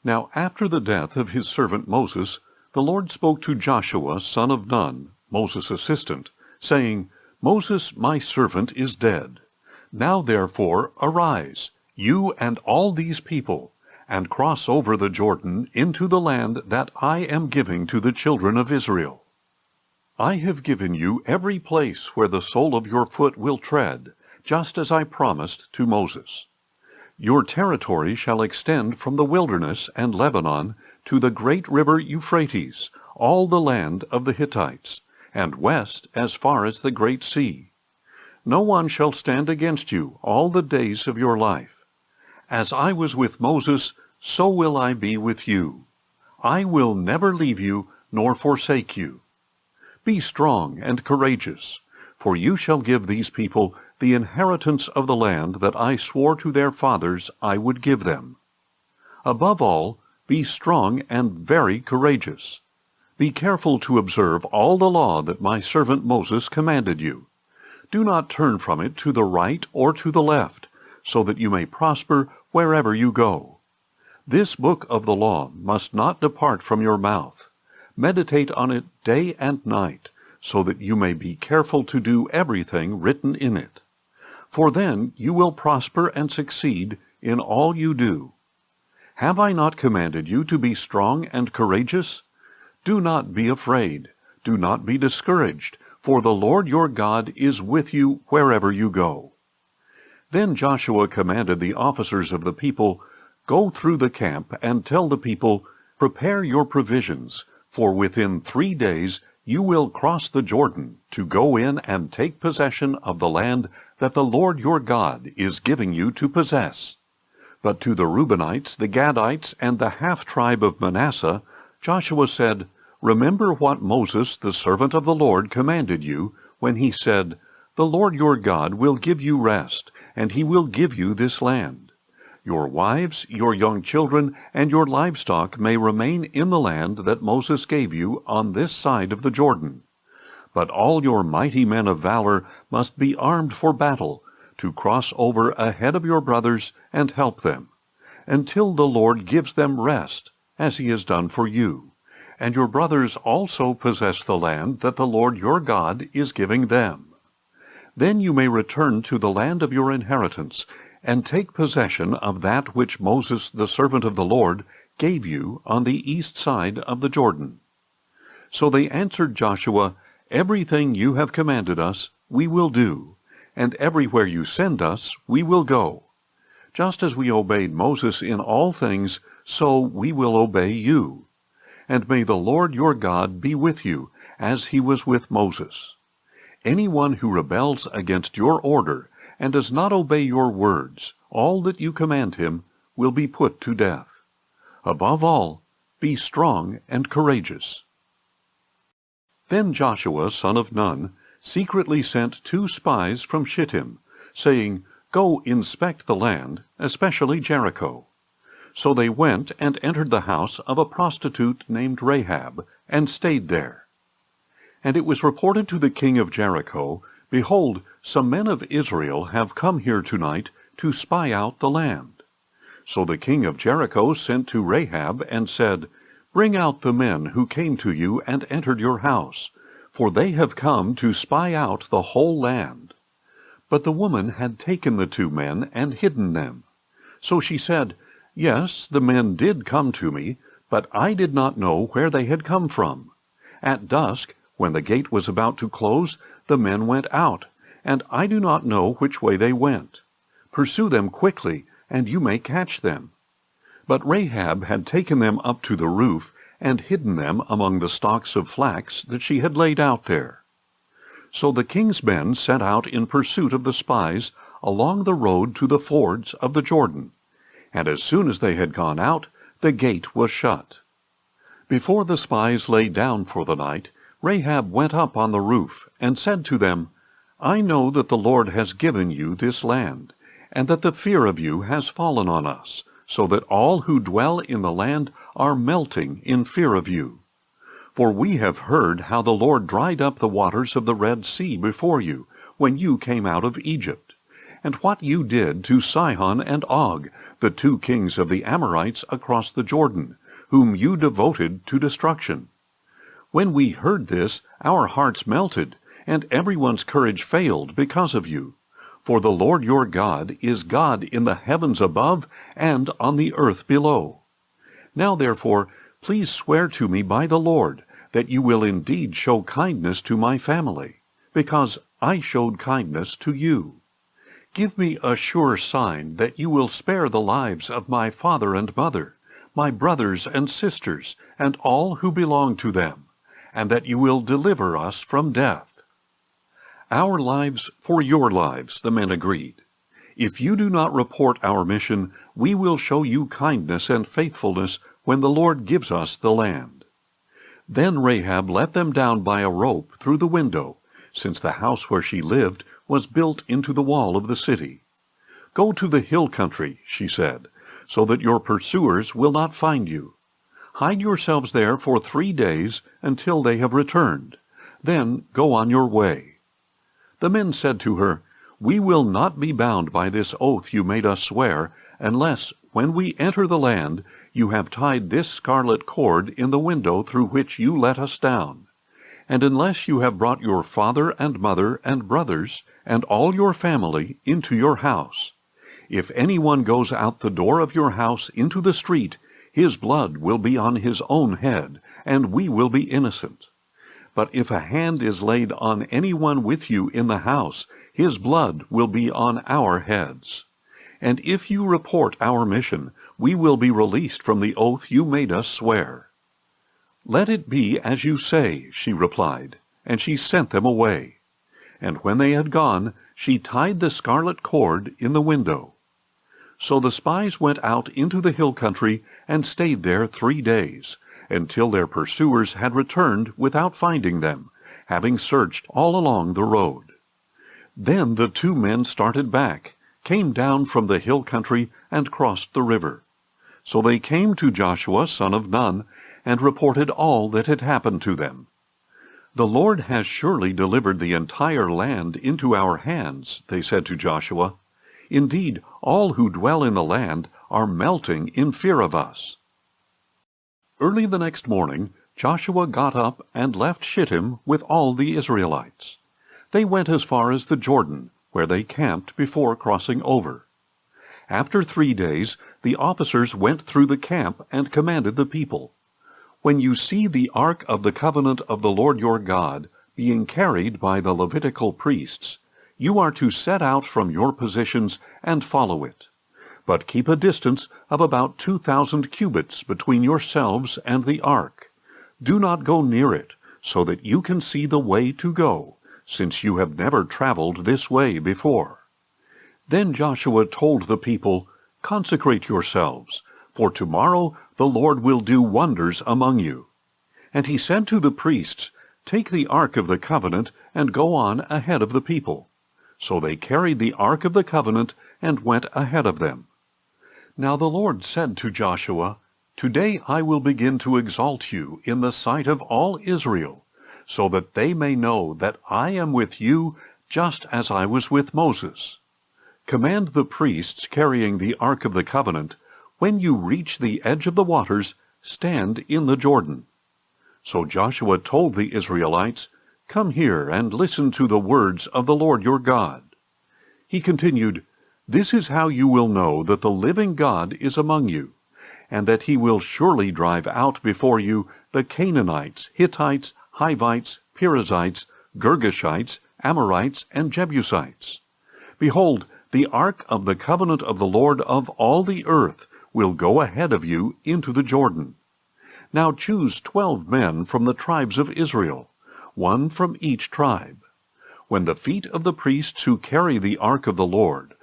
Now after the death of his servant Moses, the Lord spoke to Joshua son of Nun, Moses' assistant, saying, Moses my servant is dead. Now therefore arise, you and all these people, and cross over the Jordan into the land that I am giving to the children of Israel. I have given you every place where the sole of your foot will tread, just as I promised to Moses. Your territory shall extend from the wilderness and Lebanon to the great river Euphrates, all the land of the Hittites, and west as far as the great sea. No one shall stand against you all the days of your life. As I was with Moses, so will I be with you. I will never leave you nor forsake you. Be strong and courageous, for you shall give these people the inheritance of the land that I swore to their fathers I would give them. Above all, be strong and very courageous. Be careful to observe all the law that my servant Moses commanded you. Do not turn from it to the right or to the left, so that you may prosper wherever you go. This book of the law must not depart from your mouth. Meditate on it day and night, so that you may be careful to do everything written in it. For then you will prosper and succeed in all you do. Have I not commanded you to be strong and courageous? Do not be afraid, do not be discouraged, for the Lord your God is with you wherever you go. Then Joshua commanded the officers of the people, Go through the camp and tell the people, Prepare your provisions, for within 3 days you will cross the Jordan to go in and take possession of the land that the Lord your God is giving you to possess. But to the Reubenites, the Gadites, and the half-tribe of Manasseh, Joshua said, Remember what Moses, the servant of the Lord, commanded you, when he said, The Lord your God will give you rest, and he will give you this land. Your wives, your young children, and your livestock may remain in the land that Moses gave you on this side of the Jordan. But all your mighty men of valor must be armed for battle, to cross over ahead of your brothers and help them, until the Lord gives them rest, as he has done for you. And your brothers also possess the land that the Lord your God is giving them. Then you may return to the land of your inheritance, and take possession of that which Moses the servant of the Lord gave you on the east side of the Jordan. So they answered Joshua, Everything you have commanded us, we will do, and everywhere you send us, we will go. Just as we obeyed Moses in all things, so we will obey you. And may the Lord your God be with you, as he was with Moses. Anyone who rebels against your order and does not obey your words, all that you command him, will be put to death. Above all, be strong and courageous. Then Joshua son of Nun secretly sent 2 spies from Shittim, saying, Go inspect the land, especially Jericho. So they went and entered the house of a prostitute named Rahab, and stayed there. And it was reported to the king of Jericho, Behold, some men of Israel have come here tonight to spy out the land. So the king of Jericho sent to Rahab and said, Bring out the men who came to you and entered your house, for they have come to spy out the whole land. But the woman had taken the 2 men and hidden them. So she said, Yes, the men did come to me, but I did not know where they had come from. At dusk, when the gate was about to close, the men went out, and I do not know which way they went. Pursue them quickly, and you may catch them. But Rahab had taken them up to the roof, and hidden them among the stalks of flax that she had laid out there. So the king's men set out in pursuit of the spies along the road to the fords of the Jordan, and as soon as they had gone out, the gate was shut. Before the spies lay down for the night, Rahab went up on the roof, and said to them, I know that the Lord has given you this land, and that the fear of you has fallen on us, so that all who dwell in the land are melting in fear of you. For we have heard how the Lord dried up the waters of the Red Sea before you, when you came out of Egypt, and what you did to Sihon and Og, the 2 kings of the Amorites across the Jordan, whom you devoted to destruction. When we heard this, our hearts melted, and everyone's courage failed because of you. For the Lord your God is God in the heavens above and on the earth below. Now therefore, please swear to me by the Lord that you will indeed show kindness to my family, because I showed kindness to you. Give me a sure sign that you will spare the lives of my father and mother, my brothers and sisters, and all who belong to them, and that you will deliver us from death." "Our lives for your lives," the men agreed. "If you do not report our mission, we will show you kindness and faithfulness when the Lord gives us the land." Then Rahab let them down by a rope through the window, since the house where she lived was built into the wall of the city. "Go to the hill country," she said, "so that your pursuers will not find you. Hide yourselves there for 3 days until they have returned. Then go on your way." The men said to her, "We will not be bound by this oath you made us swear, unless, when we enter the land, you have tied this scarlet cord in the window through which you let us down, and unless you have brought your father and mother and brothers and all your family into your house. If anyone goes out the door of your house into the street, his blood will be on his own head, and we will be innocent. But if a hand is laid on anyone with you in the house, his blood will be on our heads. And if you report our mission, we will be released from the oath you made us swear." "Let it be as you say," she replied, and she sent them away. And when they had gone, she tied the scarlet cord in the window. So the spies went out into the hill country and stayed there 3 days, until their pursuers had returned without finding them, having searched all along the road. Then the 2 men started back, came down from the hill country, and crossed the river. So they came to Joshua son of Nun, and reported all that had happened to them. "The Lord has surely delivered the entire land into our hands," they said to Joshua. "Indeed, all who dwell in the land are melting in fear of us." Early the next morning, Joshua got up and left Shittim with all the Israelites. They went as far as the Jordan, where they camped before crossing over. After 3 days, the officers went through the camp and commanded the people, "When you see the ark of the covenant of the Lord your God being carried by the Levitical priests, you are to set out from your positions and follow it. But keep a distance of about 2,000 cubits between yourselves and the ark. Do not go near it, so that you can see the way to go, since you have never traveled this way before." Then Joshua told the people, "Consecrate yourselves, for tomorrow the Lord will do wonders among you." And he said to the priests, "Take the ark of the covenant and go on ahead of the people." So they carried the ark of the covenant and went ahead of them. Now the Lord said to Joshua, "Today I will begin to exalt you in the sight of all Israel, so that they may know that I am with you just as I was with Moses. Command the priests carrying the ark of the covenant, when you reach the edge of the waters, stand in the Jordan." So Joshua told the Israelites, "Come here and listen to the words of the Lord your God." He continued, "This is how you will know that the living God is among you, and that he will surely drive out before you the Canaanites, Hittites, Hivites, Perizzites, Girgashites, Amorites, and Jebusites. Behold, the ark of the covenant of the Lord of all the earth will go ahead of you into the Jordan. Now choose 12 men from the tribes of Israel, 1 from each tribe. When the feet of the priests who carry the ark of the Lord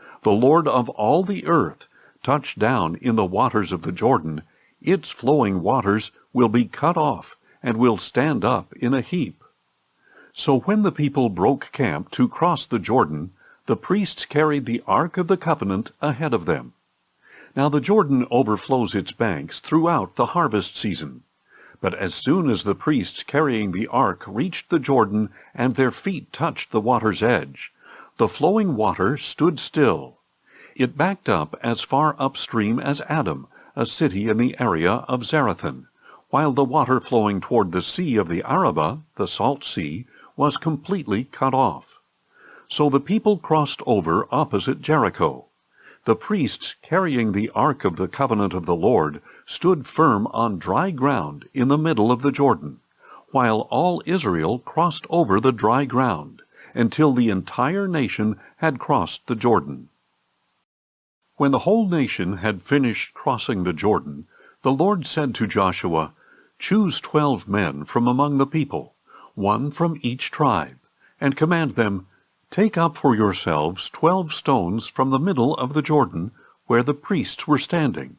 of all the earth, touch down in the waters of the Jordan, its flowing waters will be cut off and will stand up in a heap." So when the people broke camp to cross the Jordan, the priests carried the ark of the covenant ahead of them. Now the Jordan overflows its banks throughout the harvest season. But as soon as the priests carrying the ark reached the Jordan and their feet touched the water's edge, the flowing water stood still. It backed up as far upstream as Adam, a city in the area of Zarethan, while the water flowing toward the Sea of the Arabah, the Salt Sea, was completely cut off. So the people crossed over opposite Jericho. The priests carrying the Ark of the Covenant of the Lord stood firm on dry ground in the middle of the Jordan, while all Israel crossed over the dry ground, until the entire nation had crossed the Jordan. When the whole nation had finished crossing the Jordan, the Lord said to Joshua, "Choose 12 men from among the people, 1 from each tribe, and command them, 'Take up for yourselves 12 stones from the middle of the Jordan, where the priests were standing.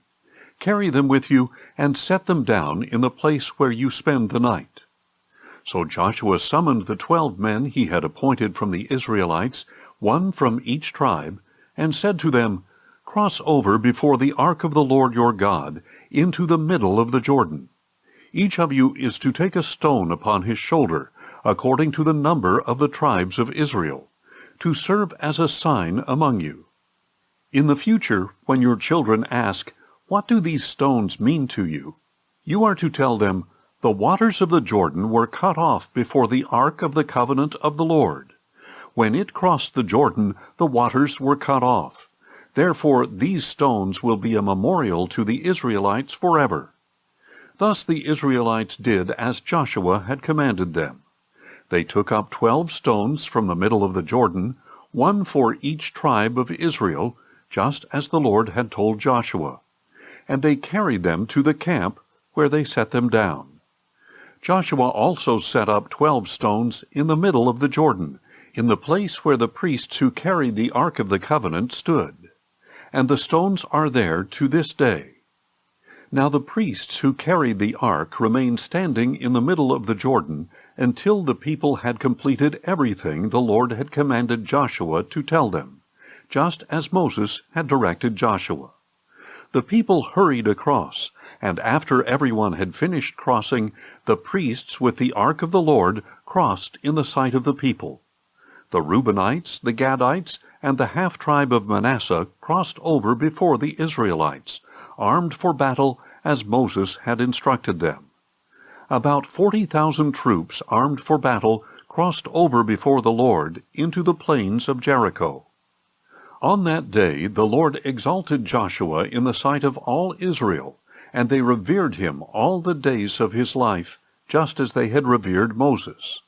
Carry them with you, and set them down in the place where you spend the night.' So Joshua summoned the 12 men he had appointed from the Israelites, 1 from each tribe, and said to them, 'Cross over before the ark of the Lord your God into the middle of the Jordan. Each of you is to take a stone upon his shoulder, according to the number of the tribes of Israel, to serve as a sign among you. In the future, when your children ask, 'What do these stones mean to you?' you are to tell them, 'The waters of the Jordan were cut off before the ark of the covenant of the Lord. When it crossed the Jordan, the waters were cut off. Therefore these stones will be a memorial to the Israelites forever.' Thus the Israelites did as Joshua had commanded them. They took up 12 stones from the middle of the Jordan, 1 for each tribe of Israel, just as the Lord had told Joshua. And they carried them to the camp, where they set them down. Joshua also set up 12 stones in the middle of the Jordan, in the place where the priests who carried the Ark of the Covenant stood. And the stones are there to this day. Now the priests who carried the ark remained standing in the middle of the Jordan until the people had completed everything the Lord had commanded Joshua to tell them, just as Moses had directed Joshua. The people hurried across, and after everyone had finished crossing, the priests with the ark of the Lord crossed in the sight of the people. The Reubenites, the Gadites, and the half-tribe of Manasseh crossed over before the Israelites, armed for battle as Moses had instructed them. About 40,000 troops armed for battle crossed over before the Lord into the plains of Jericho. On that day the Lord exalted Joshua in the sight of all Israel, and they revered him all the days of his life, just as they had revered Moses.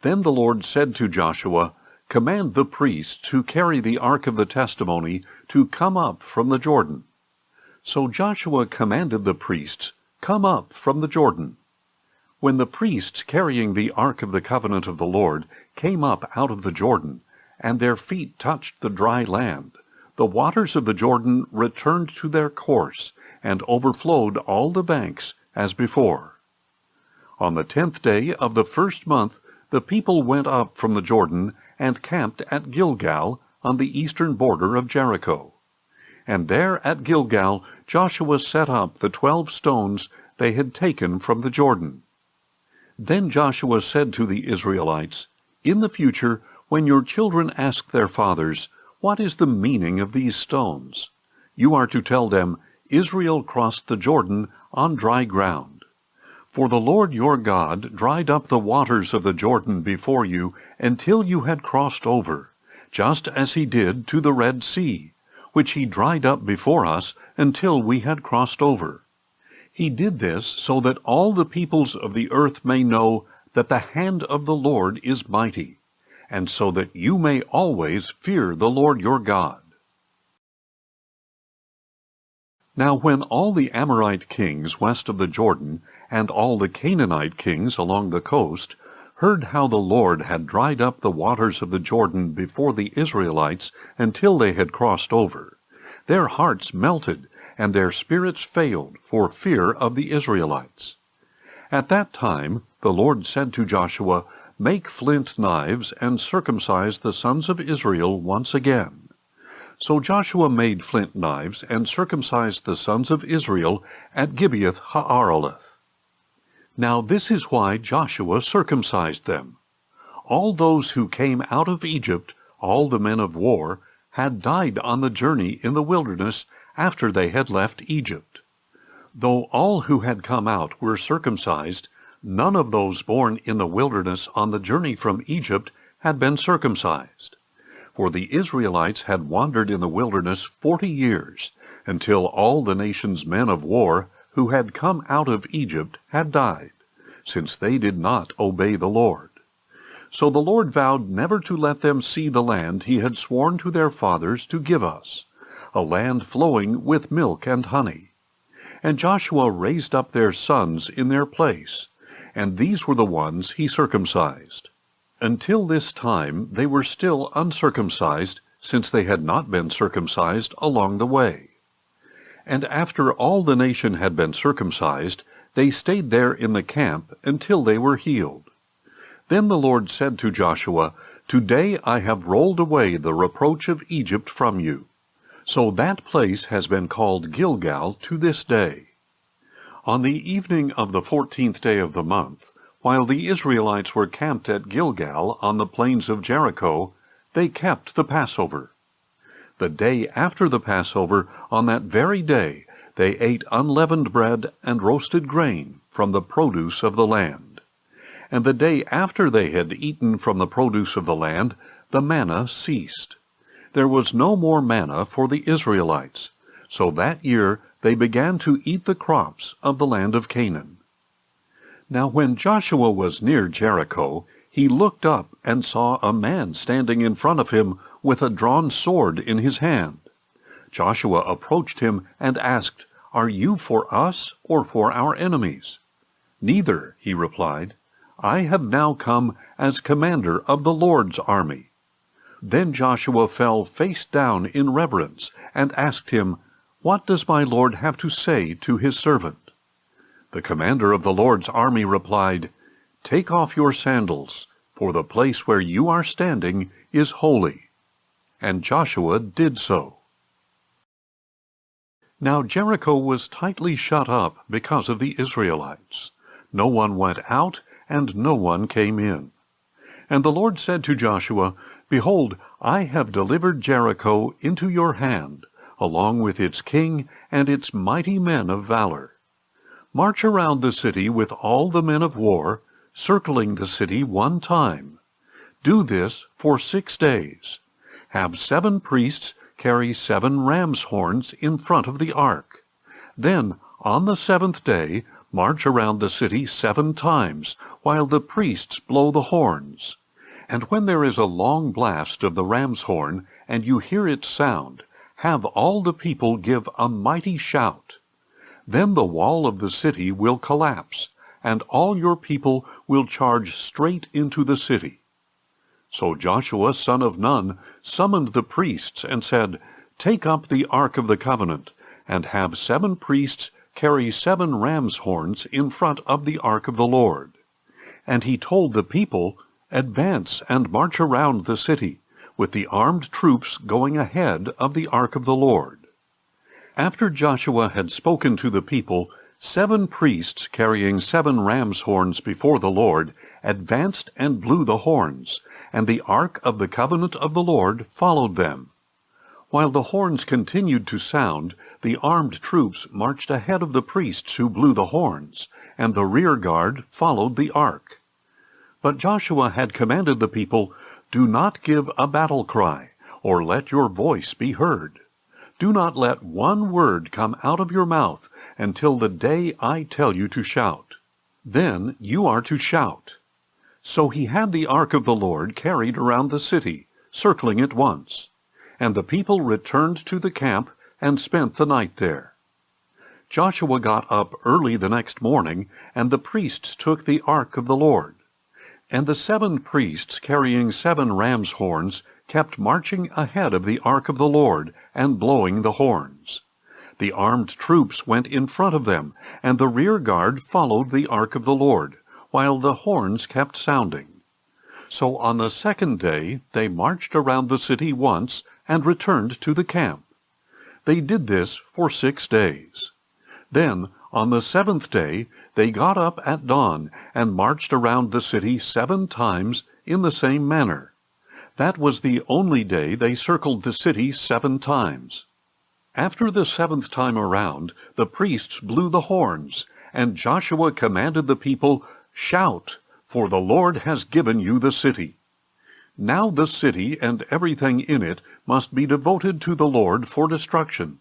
Then the Lord said to Joshua, "Command the priests who carry the ark of the testimony to come up from the Jordan." So Joshua commanded the priests, "Come up from the Jordan." When the priests carrying the ark of the covenant of the Lord came up out of the Jordan, and their feet touched the dry land, the waters of the Jordan returned to their course, and overflowed all the banks as before. On the 10th day of the first month, the people went up from the Jordan and camped at Gilgal on the eastern border of Jericho. And there at Gilgal Joshua set up the 12 stones they had taken from the Jordan. Then Joshua said to the Israelites, "In the future, when your children ask their fathers, 'What is the meaning of these stones?' you are to tell them, 'Israel crossed the Jordan on dry ground.' For the Lord your God dried up the waters of the Jordan before you until you had crossed over, just as he did to the Red Sea, which he dried up before us until we had crossed over. He did this so that all the peoples of the earth may know that the hand of the Lord is mighty, and so that you may always fear the Lord your God." Now when all the Amorite kings west of the Jordan, and all the Canaanite kings along the coast, heard how the Lord had dried up the waters of the Jordan before the Israelites until they had crossed over, their hearts melted, and their spirits failed for fear of the Israelites. At that time the Lord said to Joshua, "Make flint knives and circumcise the sons of Israel once again." So Joshua made flint knives and circumcised the sons of Israel at Gibeath Ha'araleth. Now this is why Joshua circumcised them. All those who came out of Egypt, all the men of war, had died on the journey in the wilderness after they had left Egypt. Though all who had come out were circumcised, none of those born in the wilderness on the journey from Egypt had been circumcised. For the Israelites had wandered in the wilderness 40 years, until all the nation's men of war who had come out of Egypt had died, since they did not obey the Lord. So the Lord vowed never to let them see the land he had sworn to their fathers to give us, a land flowing with milk and honey. And Joshua raised up their sons in their place, and these were the ones he circumcised. Until this time they were still uncircumcised, since they had not been circumcised along the way. And after all the nation had been circumcised, they stayed there in the camp until they were healed. Then the Lord said to Joshua, "Today I have rolled away the reproach of Egypt from you." So that place has been called Gilgal to this day. On the evening of the 14th day of the month, while the Israelites were camped at Gilgal on the plains of Jericho, they kept the Passover. The day after the Passover, on that very day, they ate unleavened bread and roasted grain from the produce of the land. And the day after they had eaten from the produce of the land, the manna ceased. There was no more manna for the Israelites, so that year they began to eat the crops of the land of Canaan. Now when Joshua was near Jericho, he looked up and saw a man standing in front of him with a drawn sword in his hand. Joshua approached him and asked, "Are you for us or for our enemies?" "Neither," he replied. "I have now come as commander of the Lord's army." Then Joshua fell face down in reverence and asked him, "What does my Lord have to say to his servant?" The commander of the Lord's army replied, "Take off your sandals, for the place where you are standing is holy." And Joshua did so. Now Jericho was tightly shut up because of the Israelites. No one went out, and no one came in. And the Lord said to Joshua, "Behold, I have delivered Jericho into your hand, along with its king and its mighty men of valor. March around the city with all the men of war, circling the city one time. Do this for 6 days. Have 7 priests carry 7 ram's horns in front of the ark. Then, on the 7th day, march around the city 7 times, while the priests blow the horns. And when there is a long blast of the ram's horn, and you hear its sound, have all the people give a mighty shout. Then the wall of the city will collapse, and all your people will charge straight into the city." So Joshua son of Nun summoned the priests and said, "Take up the ark of the covenant, and have 7 priests carry 7 ram's horns in front of the ark of the Lord." And he told the people, "Advance and march around the city, with the armed troops going ahead of the ark of the Lord." After Joshua had spoken to the people, 7 priests carrying 7 ram's horns before the Lord advanced and blew the horns, and the ark of the covenant of the Lord followed them. While the horns continued to sound, the armed troops marched ahead of the priests who blew the horns, and the rear guard followed the ark. But Joshua had commanded the people, "Do not give a battle cry, or let your voice be heard. Do not let one word come out of your mouth until the day I tell you to shout. Then you are to shout." So he had the ark of the Lord carried around the city, circling it once. And the people returned to the camp and spent the night there. Joshua got up early the next morning, and the priests took the ark of the Lord. And the 7 priests carrying 7 ram's horns kept marching ahead of the ark of the Lord and blowing the horns. The armed troops went in front of them, and the rear guard followed the ark of the Lord, while the horns kept sounding. So on the 2nd day they marched around the city once and returned to the camp. They did this for 6 days. Then, on the 7th day, they got up at dawn and marched around the city 7 times in the same manner. That was the only day they circled the city 7 times. After the 7th time around, the priests blew the horns, and Joshua commanded the people, "Shout, for the Lord has given you the city." Now the city and everything in it must be devoted to the Lord for destruction.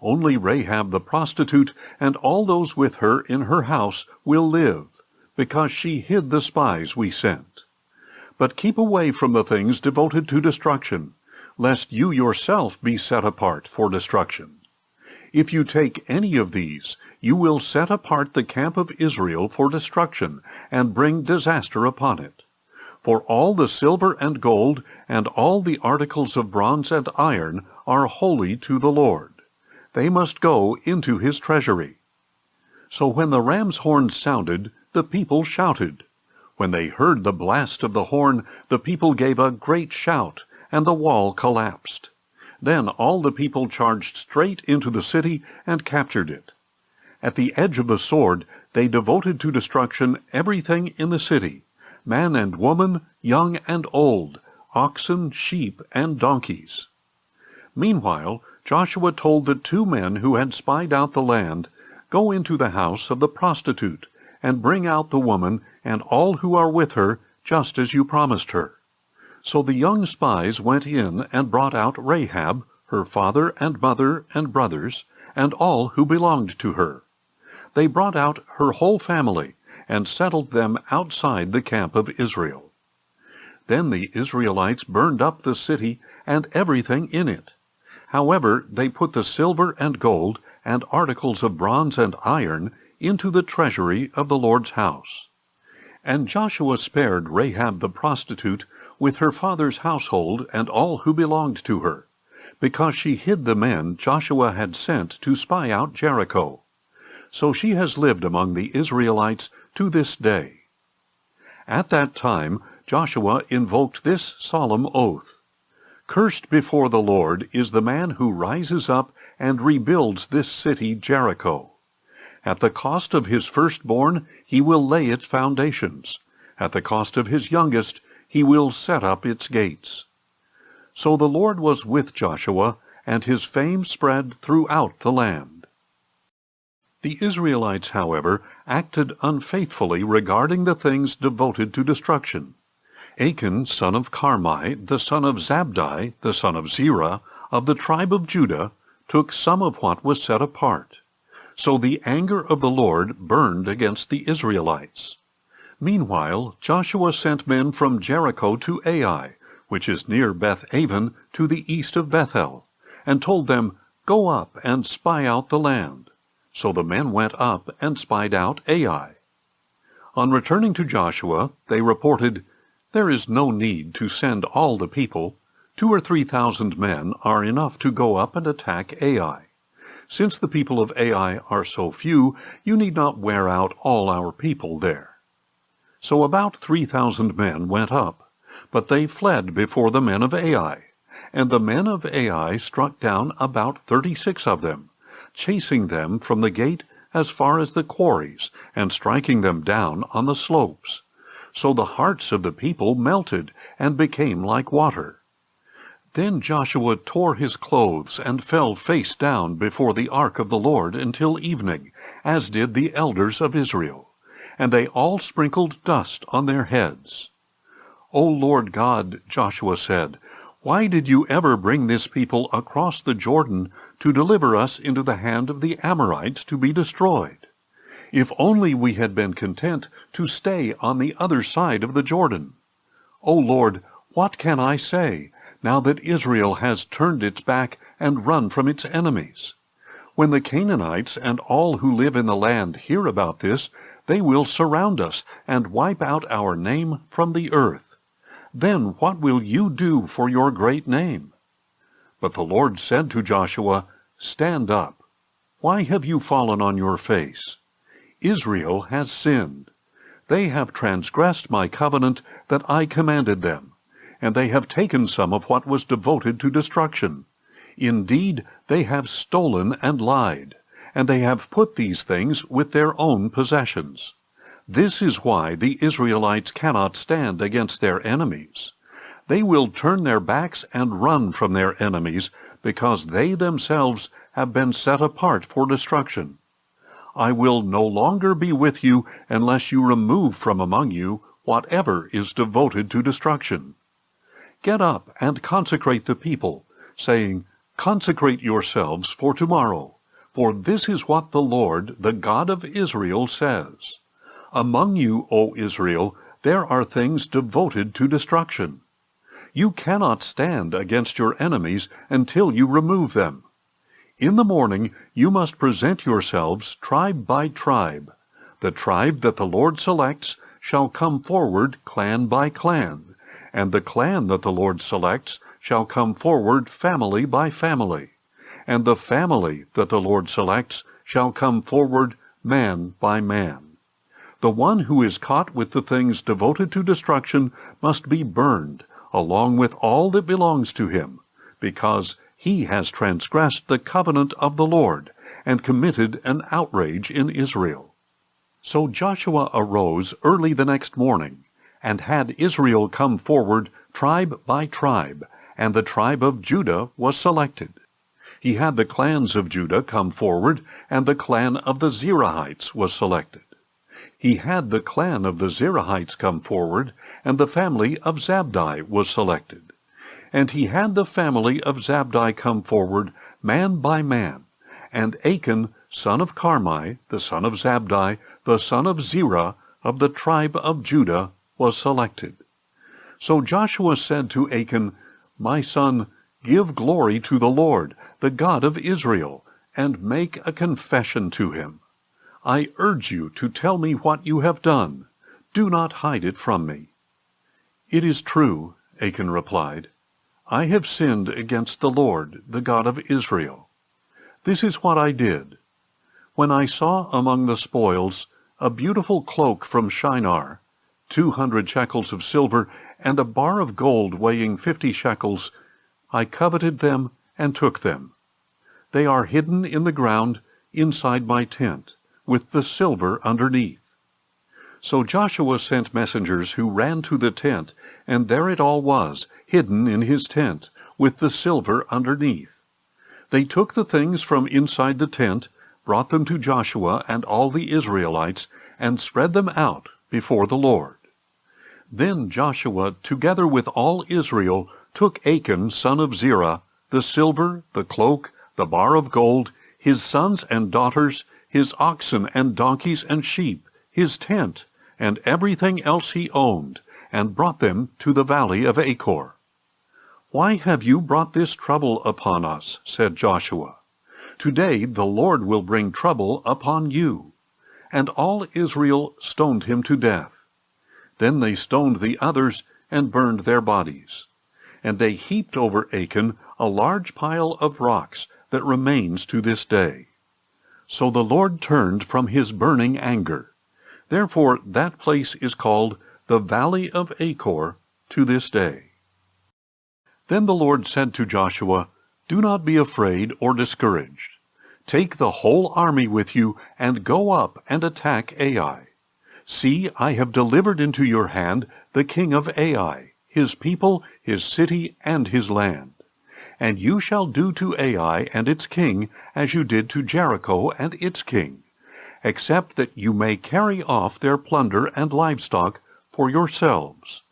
Only Rahab the prostitute and all those with her in her house will live, because she hid the spies we sent. But keep away from the things devoted to destruction, lest you yourself be set apart for destruction. If you take any of these, you will set apart the camp of Israel for destruction, and bring disaster upon it. For all the silver and gold, and all the articles of bronze and iron, are holy to the Lord. They must go into his treasury. So when the ram's horn sounded, the people shouted. When they heard the blast of the horn, the people gave a great shout, and the wall collapsed. Then all the people charged straight into the city and captured it. At the edge of the sword they devoted to destruction everything in the city, man and woman, young and old, oxen, sheep, and donkeys. Meanwhile, Joshua told the 2 men who had spied out the land, "Go into the house of the prostitute, and bring out the woman and all who are with her, just as you promised her." So the young spies went in and brought out Rahab, her father and mother and brothers, and all who belonged to her. They brought out her whole family, and settled them outside the camp of Israel. Then the Israelites burned up the city and everything in it. However, they put the silver and gold, and articles of bronze and iron, into the treasury of the Lord's house. And Joshua spared Rahab the prostitute, with her father's household and all who belonged to her, because she hid the men Joshua had sent to spy out Jericho. So she has lived among the Israelites to this day. At that time Joshua invoked this solemn oath: "Cursed before the Lord is the man who rises up and rebuilds this city Jericho. At the cost of his firstborn he will lay its foundations. At the cost of his youngest he will set up its gates." So the Lord was with Joshua, and his fame spread throughout the land. The Israelites, however, acted unfaithfully regarding the things devoted to destruction. Achan, son of Carmi, the son of Zabdi, the son of Zerah, of the tribe of Judah, took some of what was set apart. So the anger of the Lord burned against the Israelites. Meanwhile, Joshua sent men from Jericho to Ai, which is near Beth-aven, to the east of Bethel, and told them, "Go up and spy out the land." So the men went up and spied out Ai. On returning to Joshua, they reported, "There is no need to send all the people. 2,000 or 3,000 men are enough to go up and attack Ai. Since the people of Ai are so few, you need not wear out all our people there." So about 3,000 men went up, but they fled before the men of Ai. And the men of Ai struck down about 36 of them, chasing them from the gate as far as the quarries, and striking them down on the slopes. So the hearts of the people melted and became like water. Then Joshua tore his clothes and fell face down before the ark of the Lord until evening, as did the elders of Israel. And they all sprinkled dust on their heads. "O Lord God," Joshua said, "why did you ever bring this people across the Jordan to deliver us into the hand of the Amorites to be destroyed? If only we had been content to stay on the other side of the Jordan. O Lord, what can I say, now that Israel has turned its back and run from its enemies? When the Canaanites and all who live in the land hear about this, they will surround us and wipe out our name from the earth. Then what will you do for your great name?" But the Lord said to Joshua, "Stand up. Why have you fallen on your face? Israel has sinned. They have transgressed my covenant that I commanded them, and they have taken some of what was devoted to destruction. Indeed, they have stolen and lied, and they have put these things with their own possessions. This is why the Israelites cannot stand against their enemies. They will turn their backs and run from their enemies, because they themselves have been set apart for destruction. I will no longer be with you unless you remove from among you whatever is devoted to destruction. Get up and consecrate the people, saying, Consecrate yourselves for tomorrow, for this is what the Lord, the God of Israel, says. Among you, O Israel, there are things devoted to destruction. You cannot stand against your enemies until you remove them. In the morning you must present yourselves tribe by tribe. The tribe that the Lord selects shall come forward clan by clan, and the clan that the Lord selects shall come forward family by family, and the family that the Lord selects shall come forward man by man. The one who is caught with the things devoted to destruction must be burned, along with all that belongs to him, because he has transgressed the covenant of the Lord, and committed an outrage in Israel. So Joshua arose early the next morning, and had Israel come forward tribe by tribe, and the tribe of Judah was selected. He had the clans of Judah come forward, and the clan of the Zerahites was selected. He had the clan of the Zerahites come forward, and the family of Zabdi was selected. And he had the family of Zabdi come forward, man by man, and Achan, son of Carmi, the son of Zabdi, the son of Zerah, of the tribe of Judah, was selected. So Joshua said to Achan, My son, give glory to the Lord, the God of Israel, and make a confession to him. I urge you to tell me what you have done. Do not hide it from me. It is true, Achan replied. I have sinned against the Lord, the God of Israel. This is what I did. When I saw among the spoils a beautiful cloak from Shinar, 200 shekels of silver, and a bar of gold weighing 50 shekels, I coveted them and took them. They are hidden in the ground inside my tent, with the silver underneath. So Joshua sent messengers who ran to the tent, and there it all was, hidden in his tent, with the silver underneath. They took the things from inside the tent, brought them to Joshua and all the Israelites, and spread them out before the Lord. Then Joshua, together with all Israel, took Achan, son of Zerah, the silver, the cloak, the bar of gold, his sons and daughters, his oxen and donkeys and sheep, his tent, and everything else he owned, and brought them to the valley of Achor. Why have you brought this trouble upon us? Said Joshua. Today the Lord will bring trouble upon you. And all Israel stoned him to death. Then they stoned the others and burned their bodies. And they heaped over Achan a large pile of rocks that remains to this day. So the Lord turned from his burning anger. Therefore that place is called the Valley of Achor to this day. Then the Lord said to Joshua, Do not be afraid or discouraged. Take the whole army with you, and go up and attack Ai. See, I have delivered into your hand the king of Ai, his people, his city, and his land. And you shall do to Ai and its king as you did to Jericho and its king, except that you may carry off their plunder and livestock for yourselves.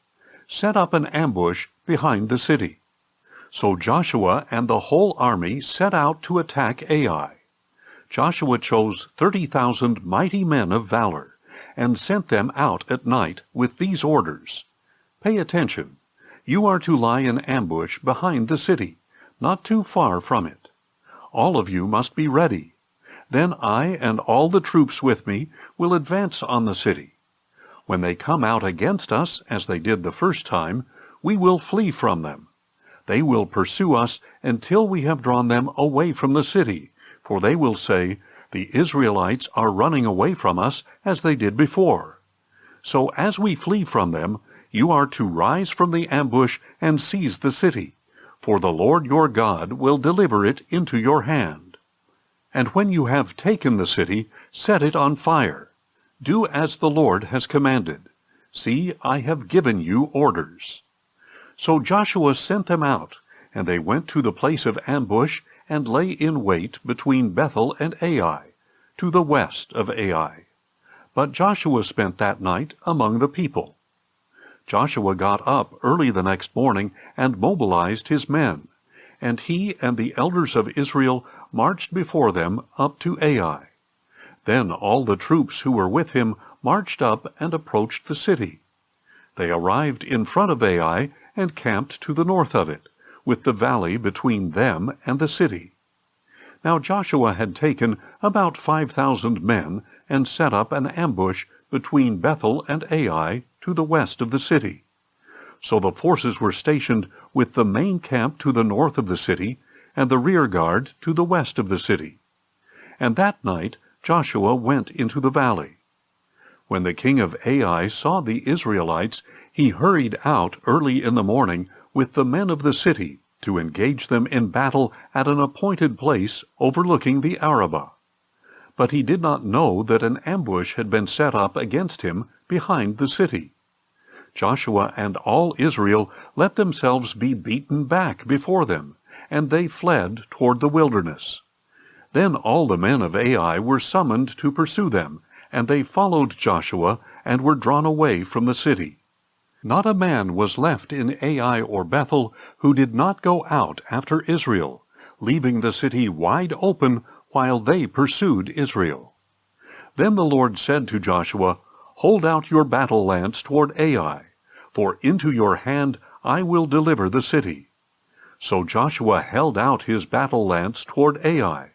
Set up an ambush behind the city. So Joshua and the whole army set out to attack Ai. Joshua chose 30,000 mighty men of valor, and sent them out at night with these orders. Pay attention. You are to lie in ambush behind the city, not too far from it. All of you must be ready. Then I and all the troops with me will advance on the city. When they come out against us, as they did the first time, we will flee from them. They will pursue us until we have drawn them away from the city, for they will say, The Israelites are running away from us as they did before. So as we flee from them, you are to rise from the ambush and seize the city, for the Lord your God will deliver it into your hand. And when you have taken the city, set it on fire. Do as the Lord has commanded. See, I have given you orders. So Joshua sent them out, and they went to the place of ambush and lay in wait between Bethel and Ai, to the west of Ai. But Joshua spent that night among the people. Joshua got up early the next morning and mobilized his men, and he and the elders of Israel marched before them up to Ai. Then all the troops who were with him marched up and approached the city. They arrived in front of Ai and camped to the north of it, with the valley between them and the city. Now Joshua had taken about 5,000 men and set up an ambush between Bethel and Ai to the west of the city. So the forces were stationed with the main camp to the north of the city and the rear guard to the west of the city. And that night Joshua went into the valley. When the king of Ai saw the Israelites, he hurried out early in the morning with the men of the city to engage them in battle at an appointed place overlooking the Arabah. But he did not know that an ambush had been set up against him behind the city. Joshua and all Israel let themselves be beaten back before them, and they fled toward the wilderness. Then all the men of Ai were summoned to pursue them, and they followed Joshua and were drawn away from the city. Not a man was left in Ai or Bethel who did not go out after Israel, leaving the city wide open while they pursued Israel. Then the Lord said to Joshua, "Hold out your battle lance toward Ai, for into your hand I will deliver the city." So Joshua held out his battle lance toward Ai,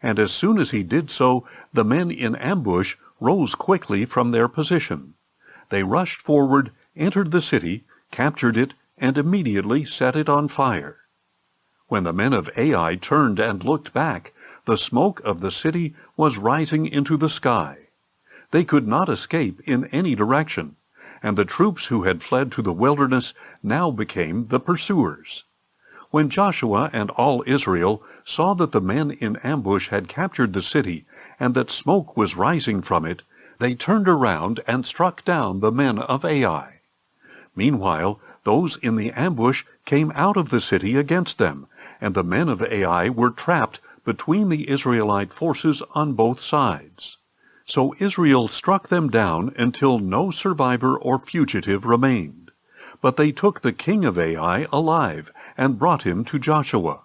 and as soon as he did so, the men in ambush rose quickly from their position. They rushed forward, entered the city, captured it, and immediately set it on fire. When the men of Ai turned and looked back, the smoke of the city was rising into the sky. They could not escape in any direction, and the troops who had fled to the wilderness now became the pursuers. When Joshua and all Israel saw that the men in ambush had captured the city, and that smoke was rising from it, they turned around and struck down the men of Ai. Meanwhile, those in the ambush came out of the city against them, and the men of Ai were trapped between the Israelite forces on both sides. So Israel struck them down until no survivor or fugitive remained. But they took the king of Ai alive and brought him to Joshua.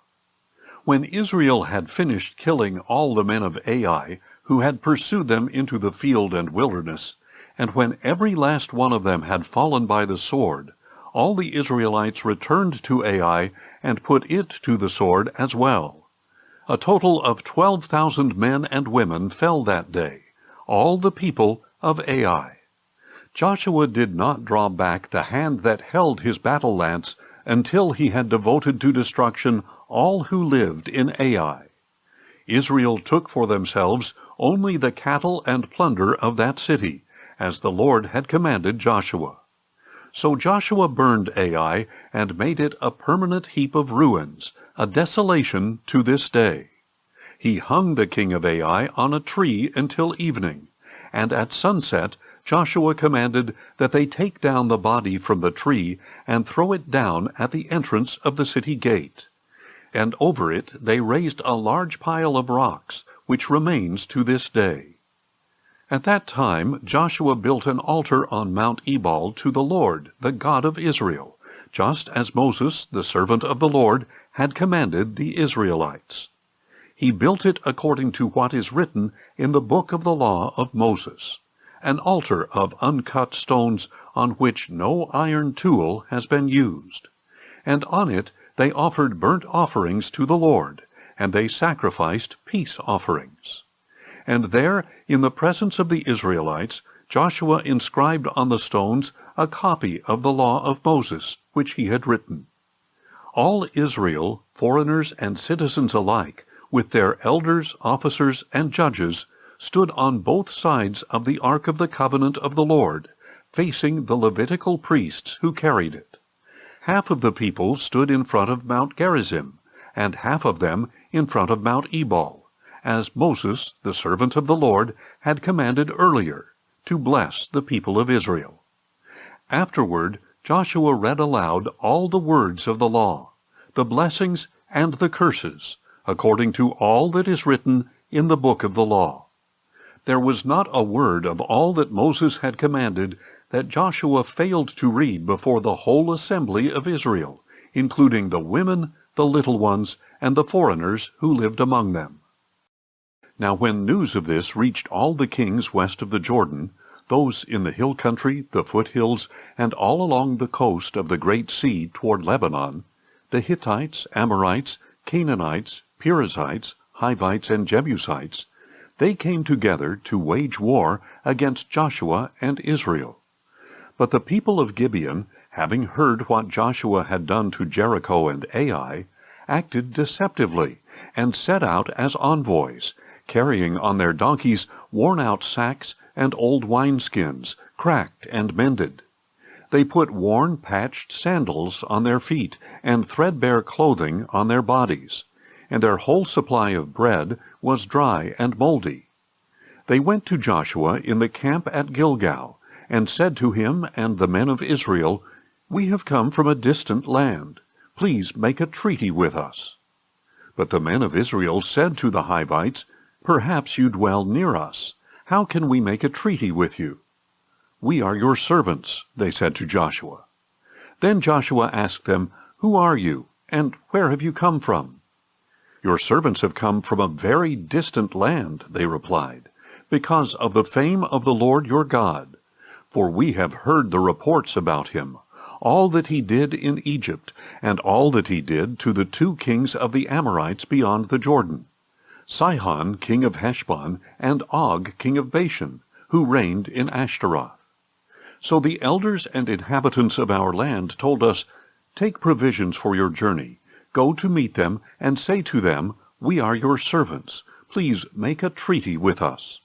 When Israel had finished killing all the men of Ai who had pursued them into the field and wilderness, and when every last one of them had fallen by the sword, all the Israelites returned to Ai and put it to the sword as well. A total of 12,000 men and women fell that day, all the people of Ai. Joshua did not draw back the hand that held his battle lance until he had devoted to destruction all who lived in Ai. Israel took for themselves only the cattle and plunder of that city, as the Lord had commanded Joshua. So Joshua burned Ai and made it a permanent heap of ruins, a desolation to this day. He hung the king of Ai on a tree until evening, and at sunset Joshua commanded that they take down the body from the tree and throw it down at the entrance of the city gate. And over it they raised a large pile of rocks, which remains to this day. At that time Joshua built an altar on Mount Ebal to the Lord, the God of Israel, just as Moses, the servant of the Lord, had commanded the Israelites. He built it according to what is written in the book of the law of Moses, an altar of uncut stones on which no iron tool has been used. And on it they offered burnt offerings to the Lord, and they sacrificed peace offerings. And there, in the presence of the Israelites, Joshua inscribed on the stones a copy of the law of Moses, which he had written. All Israel, foreigners and citizens alike, with their elders, officers, and judges, stood on both sides of the Ark of the Covenant of the Lord, facing the Levitical priests who carried it. Half of the people stood in front of Mount Gerizim, and half of them in front of Mount Ebal, as Moses, the servant of the Lord, had commanded earlier, to bless the people of Israel. Afterward, Joshua read aloud all the words of the law, the blessings and the curses, according to all that is written in the book of the law. There was not a word of all that Moses had commanded that Joshua failed to read before the whole assembly of Israel, including the women, the little ones, and the foreigners who lived among them. Now when news of this reached all the kings west of the Jordan, those in the hill country, the foothills, and all along the coast of the great sea toward Lebanon, the Hittites, Amorites, Canaanites, Perizzites, Hivites, and Jebusites, they came together to wage war against Joshua and Israel. But the people of Gibeon, having heard what Joshua had done to Jericho and Ai, acted deceptively, and set out as envoys, carrying on their donkeys worn-out sacks and old wineskins, cracked and mended. They put worn, patched sandals on their feet, and threadbare clothing on their bodies, and their whole supply of bread was dry and moldy. They went to Joshua in the camp at Gilgal, and said to him and the men of Israel, "We have come from a distant land. Please make a treaty with us." But the men of Israel said to the Hivites, "Perhaps you dwell near us. How can we make a treaty with you?" "We are your servants," they said to Joshua. Then Joshua asked them, "Who are you, and where have you come from?" "Your servants have come from a very distant land," they replied, "because of the fame of the Lord your God. For we have heard the reports about him, all that he did in Egypt, and all that he did to the 2 kings of the Amorites beyond the Jordan, Sihon king of Heshbon, and Og king of Bashan, who reigned in Ashtaroth. So the elders and inhabitants of our land told us, 'Take provisions for your journey, go to meet them, and say to them, "We are your servants. Please make a treaty with us."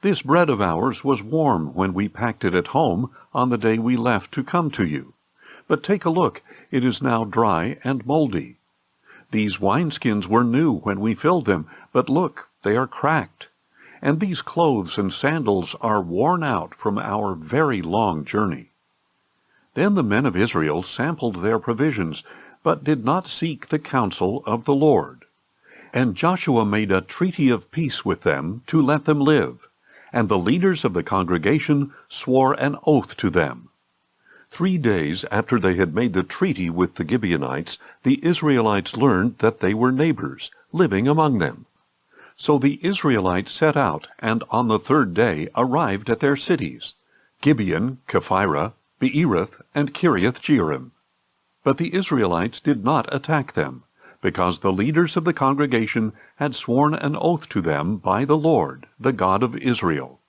This bread of ours was warm when we packed it at home on the day we left to come to you. But take a look, it is now dry and moldy. These wineskins were new when we filled them, but look, they are cracked. And these clothes and sandals are worn out from our very long journey." Then the men of Israel sampled their provisions, but did not seek the counsel of the Lord. And Joshua made a treaty of peace with them to let them live, and the leaders of the congregation swore an oath to them. 3 days after they had made the treaty with the Gibeonites, the Israelites learned that they were neighbors, living among them. So the Israelites set out, and on the 3rd day arrived at their cities, Gibeon, Kephirah, Beeroth, and Kiriath-Jearim. But the Israelites did not attack them, because the leaders of the congregation had sworn an oath to them by the Lord, the God of Israel.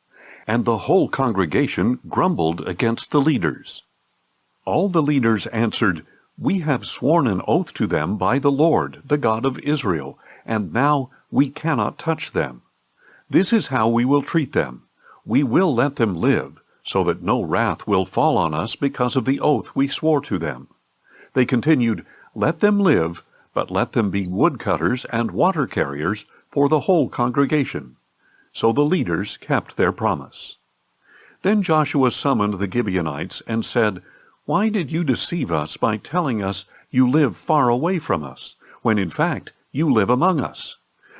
And the whole congregation grumbled against the leaders. All the leaders answered, "We have sworn an oath to them by the Lord, the God of Israel, and now we cannot touch them. This is how we will treat them. We will let them live, so that no wrath will fall on us because of the oath we swore to them." They continued, "Let them live, but let them be woodcutters and water carriers for the whole congregation." So the leaders kept their promise. Then Joshua summoned the Gibeonites and said, "Why did you deceive us by telling us you live far away from us, when in fact you live among us?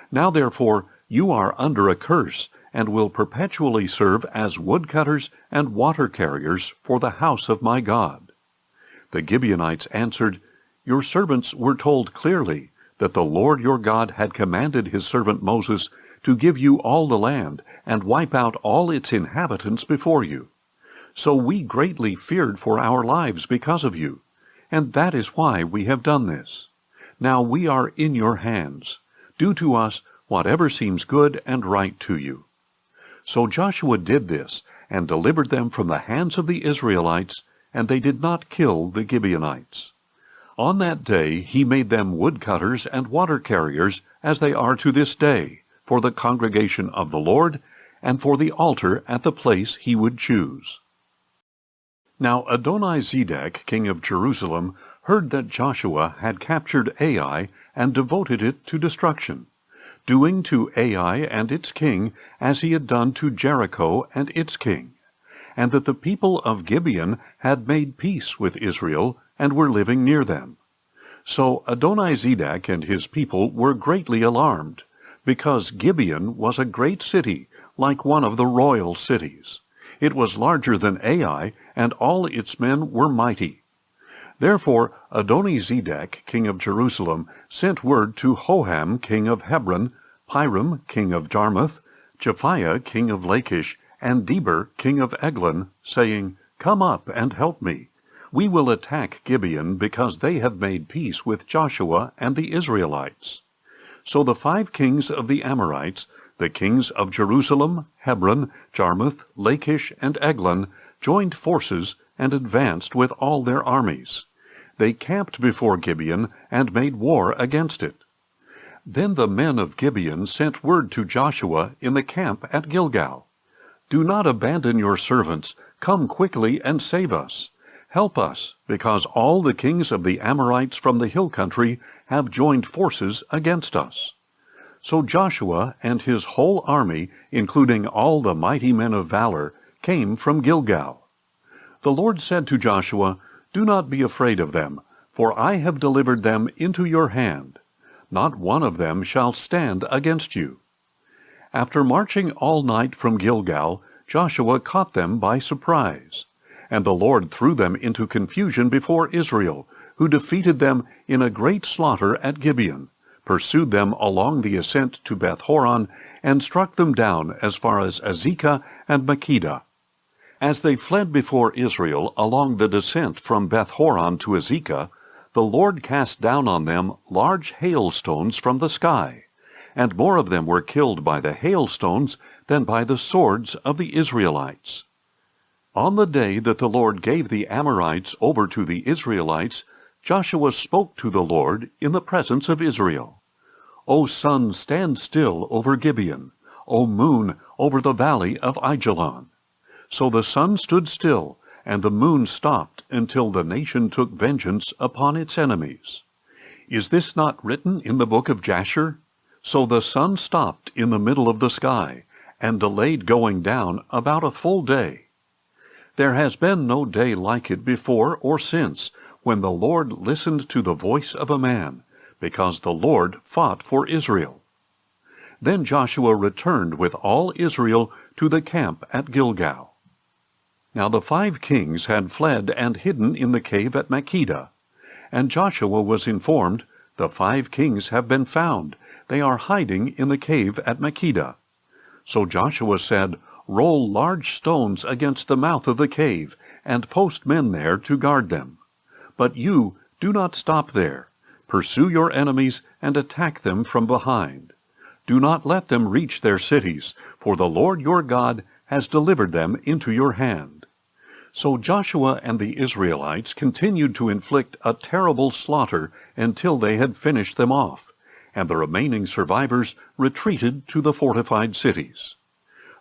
Now therefore you are under a curse, and will perpetually serve as woodcutters and water carriers for the house of my God." The Gibeonites answered, "Your servants were told clearly that the Lord your God had commanded his servant Moses to give you all the land and wipe out all its inhabitants before you. So we greatly feared for our lives because of you, and that is why we have done this. Now we are in your hands. Do to us whatever seems good and right to you." So Joshua did this, and delivered them from the hands of the Israelites, and they did not kill the Gibeonites. On that day he made them woodcutters and water carriers, as they are to this day, for the congregation of the Lord, and for the altar at the place he would choose. Now Adoni-Zedek, king of Jerusalem, heard that Joshua had captured Ai and devoted it to destruction, doing to Ai and its king as he had done to Jericho and its king. and that the people of Gibeon had made peace with Israel and were living near them. So Adonizedek and his people were greatly alarmed, because Gibeon was a great city, like one of the royal cities. It was larger than Ai, and all its men were mighty. Therefore Adonizedek, king of Jerusalem, sent word to Hoham, king of Hebron, Piram, king of Jarmuth, Japhiah, king of Lachish, and Deber, king of Eglon, saying, Come up and help me. We will attack Gibeon, because they have made peace with Joshua and the Israelites. So the 5 kings of the Amorites, the kings of Jerusalem, Hebron, Jarmuth, Lachish, and Eglon, joined forces and advanced with all their armies. They camped before Gibeon and made war against it. Then the men of Gibeon sent word to Joshua in the camp at Gilgal, Do not abandon your servants. Come quickly and save us. Help us, because all the kings of the Amorites from the hill country have joined forces against us. So Joshua and his whole army, including all the mighty men of valor, came from Gilgal. The Lord said to Joshua, Do not be afraid of them, for I have delivered them into your hand. Not one of them shall stand against you. After marching all night from Gilgal, Joshua caught them by surprise. And the Lord threw them into confusion before Israel, who defeated them in a great slaughter at Gibeon, pursued them along the ascent to Beth-horon, and struck them down as far as Azekah and Makkedah. As they fled before Israel along the descent from Beth-horon to Azekah, the Lord cast down on them large hailstones from the sky, and more of them were killed by the hailstones than by the swords of the Israelites. On the day that the Lord gave the Amorites over to the Israelites, Joshua spoke to the Lord in the presence of Israel. O sun, stand still over Gibeon. O moon, over the valley of Aijalon. So the sun stood still, and the moon stopped until the nation took vengeance upon its enemies. Is this not written in the book of Jasher? So the sun stopped in the middle of the sky, and delayed going down about a full day. There has been no day like it before or since, when the Lord listened to the voice of a man, because the Lord fought for Israel. Then Joshua returned with all Israel to the camp at Gilgal. Now the 5 kings had fled and hidden in the cave at Makkedah. And Joshua was informed, The 5 kings have been found. They are hiding in the cave at Makkedah. So Joshua said, Roll large stones against the mouth of the cave, and post men there to guard them. But you do not stop there. Pursue your enemies and attack them from behind. Do not let them reach their cities, for the Lord your God has delivered them into your hand. So Joshua and the Israelites continued to inflict a terrible slaughter until they had finished them off, and the remaining survivors retreated to the fortified cities.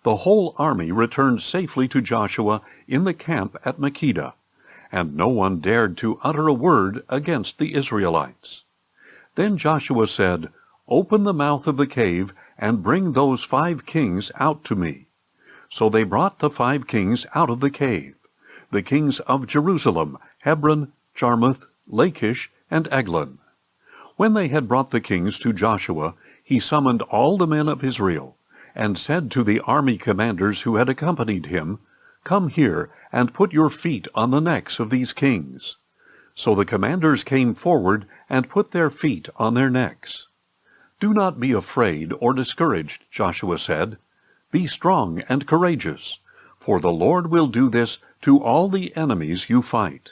The whole army returned safely to Joshua in the camp at Makkedah, and no one dared to utter a word against the Israelites. Then Joshua said, Open the mouth of the cave, and bring those 5 kings out to me. So they brought the 5 kings out of the cave, the kings of Jerusalem, Hebron, Jarmuth, Lachish, and Eglon. When they had brought the kings to Joshua, he summoned all the men of Israel, and said to the army commanders who had accompanied him, Come here, and put your feet on the necks of these kings. So the commanders came forward and put their feet on their necks. Do not be afraid or discouraged, Joshua said. Be strong and courageous, for the Lord will do this to all the enemies you fight.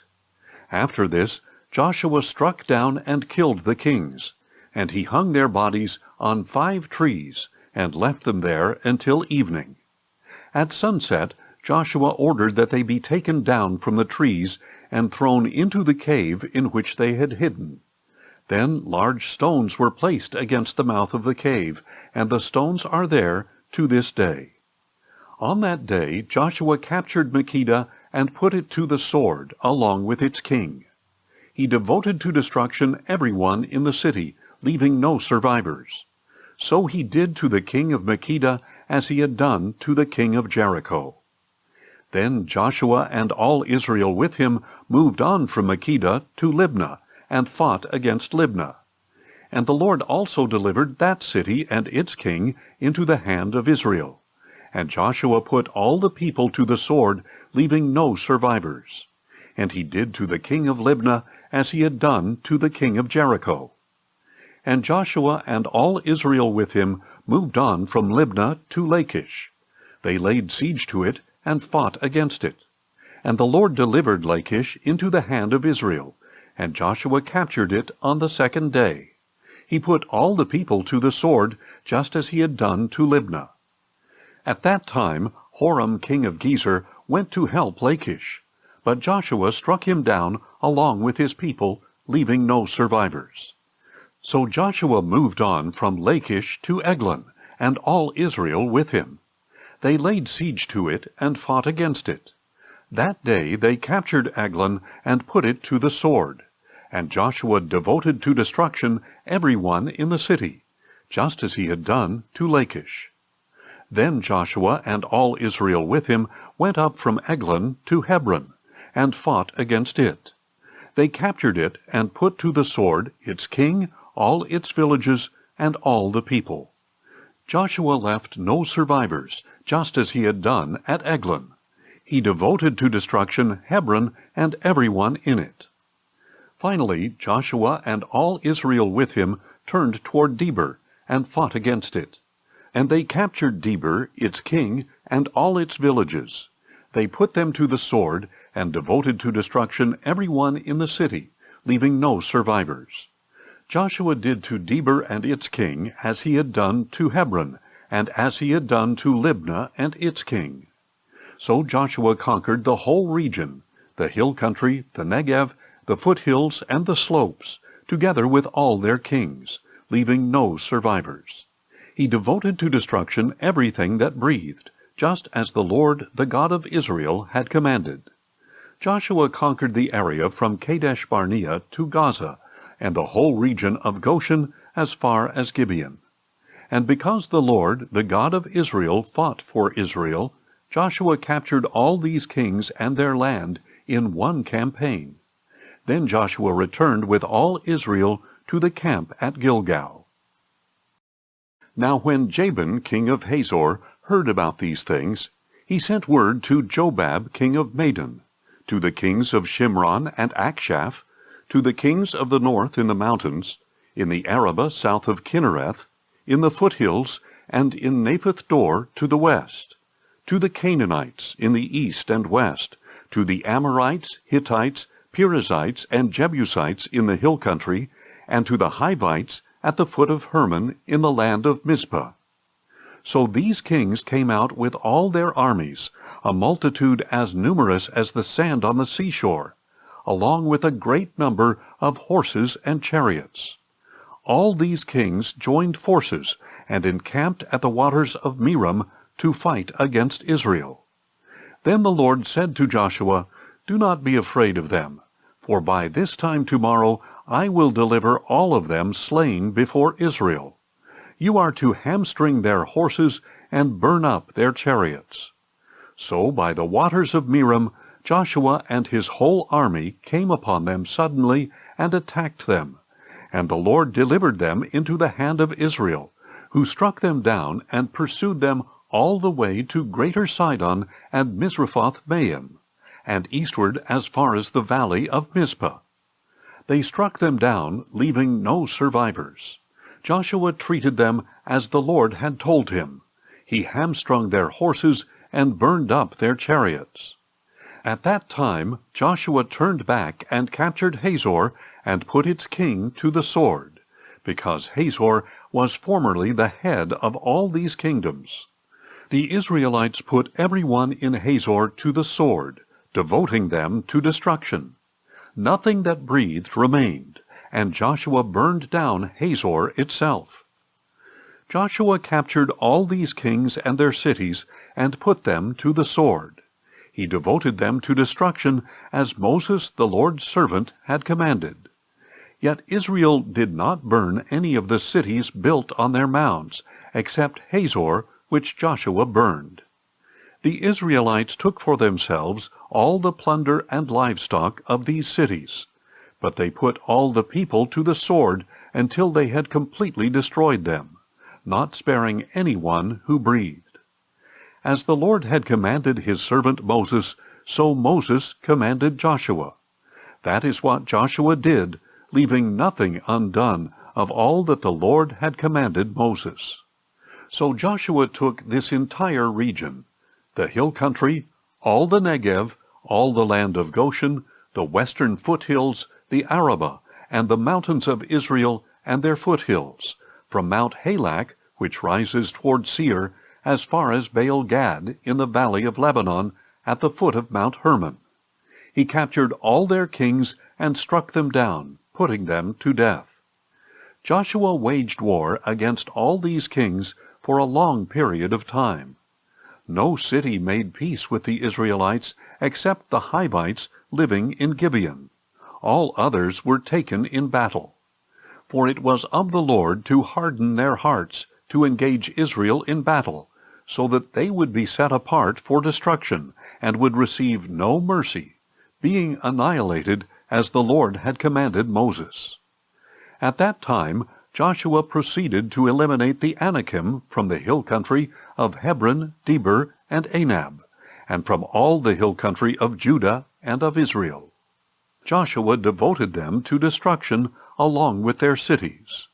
After this, Joshua struck down and killed the kings, and he hung their bodies on 5 trees, and left them there until evening. At sunset, Joshua ordered that they be taken down from the trees and thrown into the cave in which they had hidden. Then large stones were placed against the mouth of the cave, and the stones are there to this day. On that day Joshua captured Makkedah and put it to the sword along with its king. He devoted to destruction everyone in the city, leaving no survivors. So he did to the king of Makkedah as he had done to the king of Jericho. Then Joshua and all Israel with him moved on from Makkedah to Libnah, and fought against Libnah. And the Lord also delivered that city and its king into the hand of Israel. And Joshua put all the people to the sword, leaving no survivors. And he did to the king of Libnah as he had done to the king of Jericho. And Joshua and all Israel with him moved on from Libnah to Lachish. They laid siege to it and fought against it. And the Lord delivered Lachish into the hand of Israel, and Joshua captured it on the second day. He put all the people to the sword, just as he had done to Libnah. At that time Horam king of Gezer went to help Lachish, but Joshua struck him down along with his people, leaving no survivors. So Joshua moved on from Lachish to Eglon, and all Israel with him. They laid siege to it and fought against it. That day they captured Eglon and put it to the sword. And Joshua devoted to destruction every one in the city, just as he had done to Lachish. Then Joshua and all Israel with him went up from Eglon to Hebron, and fought against it. They captured it and put to the sword its king, all its villages, and all the people. Joshua left no survivors, just as he had done at Eglon. He devoted to destruction Hebron and everyone in it. Finally, Joshua and all Israel with him turned toward Debir, and fought against it. And they captured Debir, its king, and all its villages. They put them to the sword, and devoted to destruction every one in the city, leaving no survivors. Joshua did to Debir and its king as he had done to Hebron, and as he had done to Libnah and its king. So Joshua conquered the whole region, the hill country, the Negev, the foothills, and the slopes, together with all their kings, leaving no survivors. He devoted to destruction everything that breathed, just as the Lord, the God of Israel, had commanded. Joshua conquered the area from Kadesh Barnea to Gaza, and the whole region of Goshen as far as Gibeon. And because the Lord, the God of Israel, fought for Israel, Joshua captured all these kings and their land in one campaign. Then Joshua returned with all Israel to the camp at Gilgal. Now when Jabin king of Hazor heard about these things, he sent word to Jobab king of Madon, to the kings of Shimron and Akshaph, to the kings of the north in the mountains, in the Arabah south of Kinnereth, in the foothills, and in Naphoth Dor to the west, to the Canaanites in the east and west, to the Amorites, Hittites, Perizzites, and Jebusites in the hill country, and to the Hivites at the foot of Hermon in the land of Mizpah. So these kings came out with all their armies, a multitude as numerous as the sand on the seashore, along with a great number of horses and chariots. All these kings joined forces and encamped at the waters of Merom to fight against Israel. Then the Lord said to Joshua, "Do not be afraid of them, for by this time tomorrow I will deliver all of them slain before Israel. You are to hamstring their horses and burn up their chariots." So by the waters of Merom Joshua and his whole army came upon them suddenly and attacked them, and the Lord delivered them into the hand of Israel, who struck them down and pursued them all the way to Greater Sidon and Misrephoth-Maim, and eastward as far as the valley of Mizpah. They struck them down, leaving no survivors. Joshua treated them as the Lord had told him. He hamstrung their horses and burned up their chariots. At that time Joshua turned back and captured Hazor and put its king to the sword, because Hazor was formerly the head of all these kingdoms. The Israelites put every one in Hazor to the sword, devoting them to destruction. Nothing that breathed remained, and Joshua burned down Hazor itself. Joshua captured all these kings and their cities and put them to the sword. He devoted them to destruction as Moses the Lord's servant had commanded. Yet Israel did not burn any of the cities built on their mounds, except Hazor, which Joshua burned. The Israelites took for themselves all the plunder and livestock of these cities, but they put all the people to the sword until they had completely destroyed them, not sparing anyone who breathed. As the Lord had commanded his servant Moses, so Moses commanded Joshua. That is what Joshua did, leaving nothing undone of all that the Lord had commanded Moses. So Joshua took this entire region, the hill country, all the Negev, all the land of Goshen, the western foothills, the Arabah, and the mountains of Israel and their foothills, from Mount Halak, which rises toward Seir, as far as Baal Gad in the valley of Lebanon, at the foot of Mount Hermon. He captured all their kings and struck them down, putting them to death. Joshua waged war against all these kings for a long period of time. No city made peace with the Israelites except the Hivites living in Gibeon. All others were taken in battle. For it was of the Lord to harden their hearts to engage Israel in battle, so that they would be set apart for destruction and would receive no mercy, being annihilated as the Lord had commanded Moses. At that time Joshua proceeded to eliminate the Anakim from the hill country of Hebron, Debir, and Anab, and from all the hill country of Judah and of Israel. Joshua devoted them to destruction along with their cities.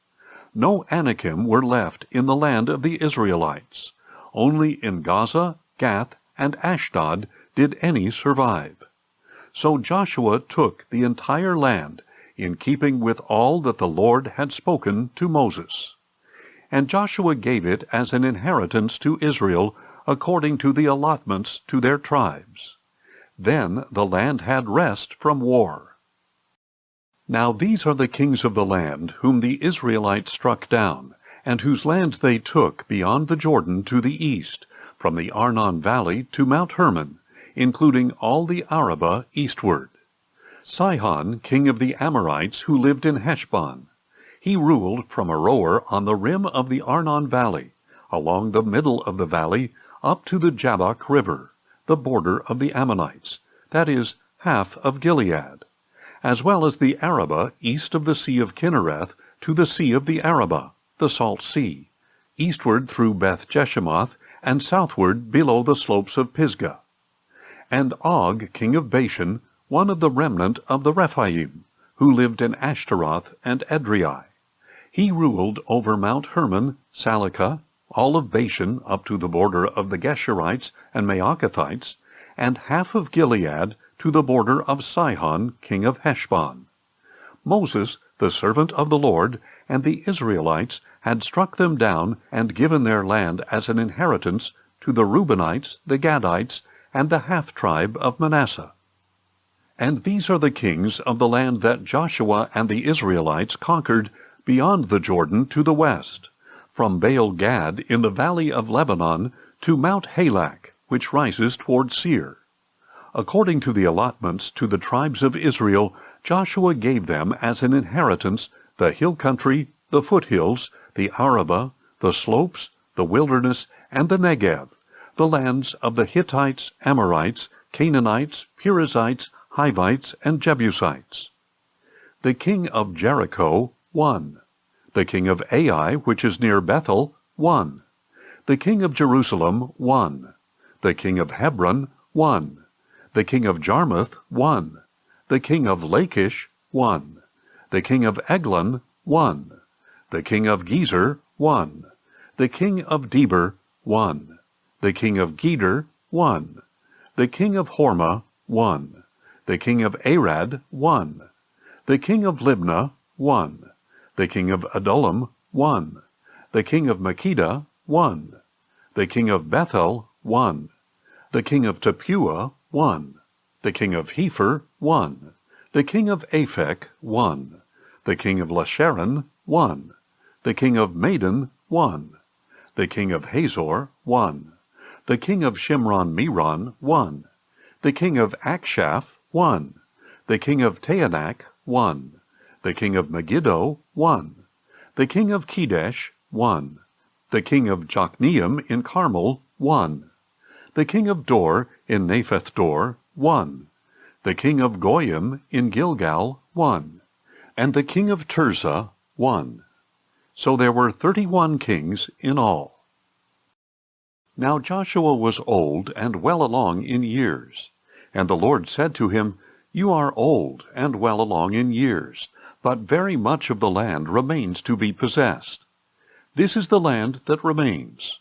No Anakim were left in the land of the Israelites. Only in Gaza, Gath, and Ashdod did any survive. So Joshua took the entire land, in keeping with all that the Lord had spoken to Moses. And Joshua gave it as an inheritance to Israel, according to the allotments to their tribes. Then the land had rest from war. Now these are the kings of the land whom the Israelites struck down, and whose lands they took beyond the Jordan to the east, from the Arnon valley to Mount Hermon, including all the Arabah eastward. Sihon, king of the Amorites, who lived in Heshbon. He ruled from Aroer on the rim of the Arnon valley, along the middle of the valley, up to the Jabbok river, the border of the Ammonites, that is, half of Gilead, as well as the Arabah east of the Sea of Kinnereth to the Sea of the Arabah, the Salt Sea, eastward through Beth Jeshimoth, and southward below the slopes of Pisgah. And Og, king of Bashan, one of the remnant of the Rephaim, who lived in Ashtaroth and Edrei. He ruled over Mount Hermon, Salekah, all of Bashan up to the border of the Geshurites and Maacathites, and half of Gilead to the border of Sihon, king of Heshbon. Moses, the servant of the Lord, and the Israelites had struck them down and given their land as an inheritance to the Reubenites, the Gadites, and the half-tribe of Manasseh. And these are the kings of the land that Joshua and the Israelites conquered beyond the Jordan to the west, from Baal Gad in the valley of Lebanon to Mount Halak, which rises toward Seir. According to the allotments to the tribes of Israel, Joshua gave them as an inheritance the hill country, the foothills, the Arabah, the slopes, the wilderness, and the Negev, the lands of the Hittites, Amorites, Canaanites, Perizzites, Hivites, and Jebusites. The king of Jericho, 1. The king of Ai, which is near Bethel, 1. The king of Jerusalem, 1. The king of Hebron, 1. The king of Jarmuth, 1. The king of Lachish, 1. The king of Eglon, 1. The king of Gezer, 1. The king of Debir, 1. The king of Geder, 1. The king of Hormah, 1. The king of Arad, 1. The king of Libnah, 1. The king of Adullam, 1. The king of Makkedah, 1. The king of Bethel, 1. The king of Tappuah, 1. The king of Hepher, 1. The king of Aphek, 1. The king of Lasharon, 1. The king of Madon, 1. The king of Hazor, 1. The king of Shimron-Meron, 1. The king of Akshaph, 1. The king of Taanach, 1. The king of Megiddo, 1. The king of Kedesh, 1. The king of Jokneam in Carmel, 1. the king of Dor in Napheth-dor, 1, the king of Goyim in Gilgal, 1, and the king of Tirzah, 1. So there were 31 kings in all. Now Joshua was old and well along in years. And the Lord said to him, You are old and well along in years, but very much of the land remains to be possessed. This is the land that remains,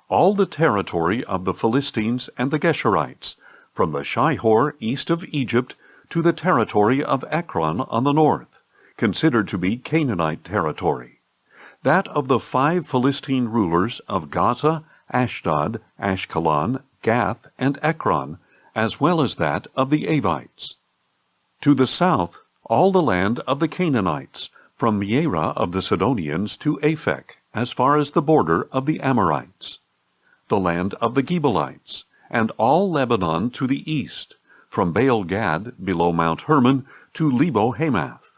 all the territory of the Philistines and the Geshurites, from the Shihor east of Egypt to the territory of Ekron on the north, considered to be Canaanite territory, that of the 5 Philistine rulers of Gaza, Ashdod, Ashkelon, Gath, and Ekron, as well as that of the Avites. To the south, all the land of the Canaanites, from Mearah of the Sidonians to Aphek, as far as the border of the Amorites. The land of the Gebalites, and all Lebanon to the east, from Baal-gad below Mount Hermon to Lebo-hamath.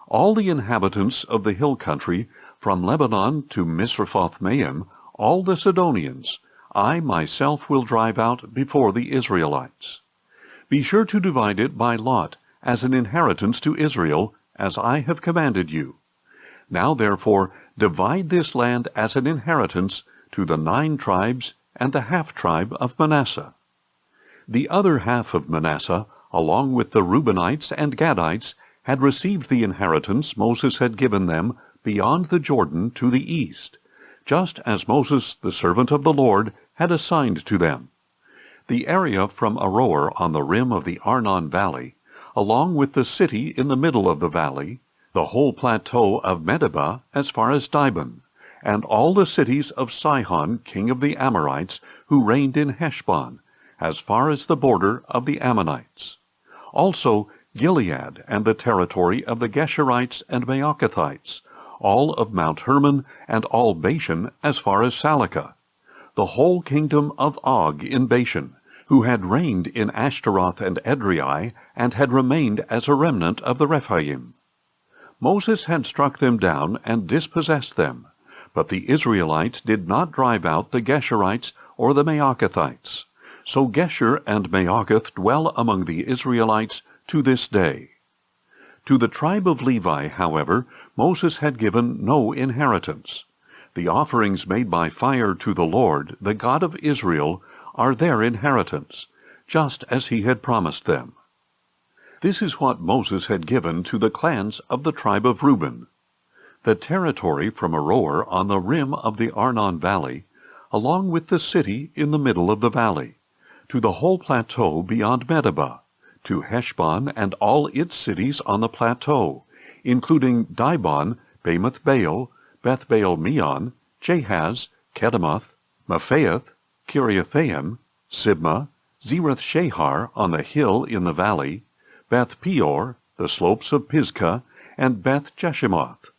All the inhabitants of the hill country, from Lebanon to Misrephoth-maim, all the Sidonians, I myself will drive out before the Israelites. Be sure to divide it by lot, as an inheritance to Israel, as I have commanded you. Now therefore divide this land as an inheritance to the 9 tribes and the half-tribe of Manasseh. The other half of Manasseh, along with the Reubenites and Gadites, had received the inheritance Moses had given them beyond the Jordan to the east, just as Moses, the servant of the Lord, had assigned to them. The area from Aroer on the rim of the Arnon Valley, along with the city in the middle of the valley, the whole plateau of Medeba as far as Dibon, and all the cities of Sihon, king of the Amorites, who reigned in Heshbon, as far as the border of the Ammonites. Also Gilead and the territory of the Geshurites and Maacathites, all of Mount Hermon, and all Bashan as far as Salekah, the whole kingdom of Og in Bashan, who had reigned in Ashtaroth and Edrei, and had remained as a remnant of the Rephaim. Moses had struck them down and dispossessed them, but the Israelites did not drive out the Geshurites or the Maacathites. So Gesher and Maacath dwell among the Israelites to this day. To the tribe of Levi, however, Moses had given no inheritance. The offerings made by fire to the Lord, the God of Israel, are their inheritance, just as he had promised them. This is what Moses had given to the clans of the tribe of Reuben. The territory from Aroer on the rim of the Arnon Valley, along with the city in the middle of the valley, to the whole plateau beyond Medeba, to Heshbon and all its cities on the plateau, including Dibon, Bamoth Baal, Beth Baal Meon, Jahaz, Kedemoth, Mephaath, Kiriathaim, Sibmah, Zereth Shahar on the hill in the valley, Beth Peor, the slopes of Pisgah, and Beth Jeshimoth.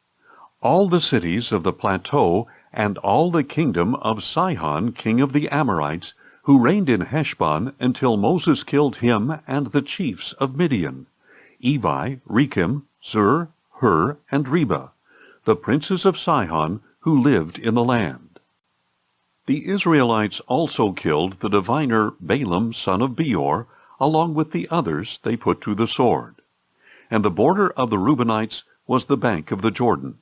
All the cities of the plateau, and all the kingdom of Sihon, king of the Amorites, who reigned in Heshbon until Moses killed him and the chiefs of Midian, Evi, Rekem, Zur, Hur, and Reba, the princes of Sihon who lived in the land. The Israelites also killed the diviner Balaam son of Beor, along with the others they put to the sword. And the border of the Reubenites was the bank of the Jordan.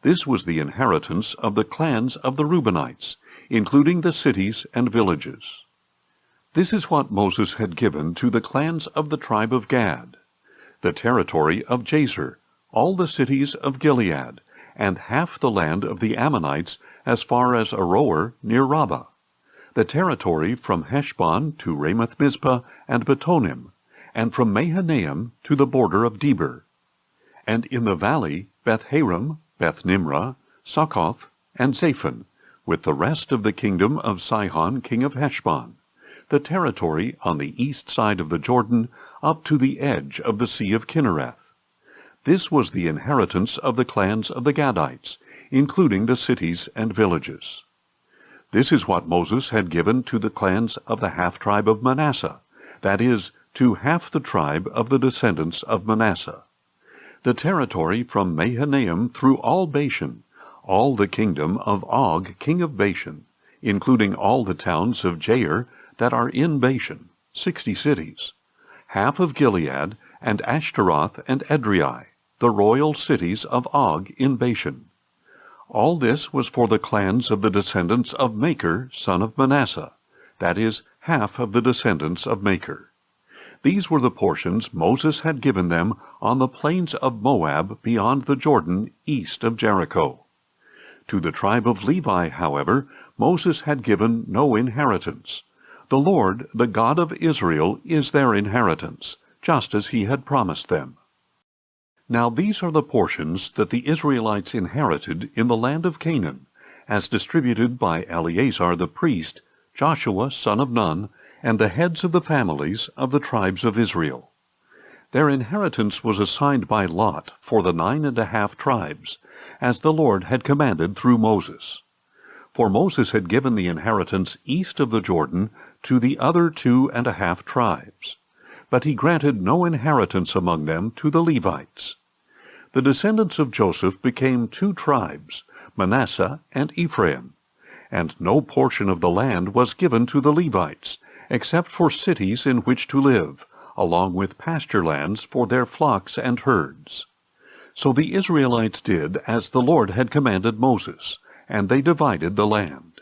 This was the inheritance of the clans of the Reubenites, including the cities and villages. This is what Moses had given to the clans of the tribe of Gad, the territory of Jazer, all the cities of Gilead, and half the land of the Ammonites as far as Aroer near Rabbah, the territory from Heshbon to Ramoth-mizpah and Betonim, and from Mahanaim to the border of Debir, and in the valley Beth-haram, Beth-nimrah, Succoth, and Zaphon, with the rest of the kingdom of Sihon king of Heshbon, the territory on the east side of the Jordan up to the edge of the Sea of Kinnereth. This was the inheritance of the clans of the Gadites, including the cities and villages. This is what Moses had given to the clans of the half-tribe of Manasseh, that is, to half the tribe of the descendants of Manasseh. The territory from Mahanaim through all Bashan, all the kingdom of Og king of Bashan, including all the towns of Jair that are in Bashan, 60 cities, half of Gilead, and Ashtaroth and Edrei, the royal cities of Og in Bashan. All this was for the clans of the descendants of Machir, son of Manasseh, that is, half of the descendants of Machir. These were the portions Moses had given them on the plains of Moab beyond the Jordan, east of Jericho. To the tribe of Levi, however, Moses had given no inheritance. The Lord, the God of Israel, is their inheritance, just as he had promised them. Now these are the portions that the Israelites inherited in the land of Canaan, as distributed by Eleazar the priest, Joshua son of Nun, and the heads of the families of the tribes of Israel. Their inheritance was assigned by lot for the 9½ tribes, as the Lord had commanded through Moses. For Moses had given the inheritance east of the Jordan to the other 2½ tribes, but he granted no inheritance among them to the Levites. The descendants of Joseph became 2 tribes, Manasseh and Ephraim, and no portion of the land was given to the Levites, except for cities in which to live, along with pasture lands for their flocks and herds. So the Israelites did as the Lord had commanded Moses, and they divided the land.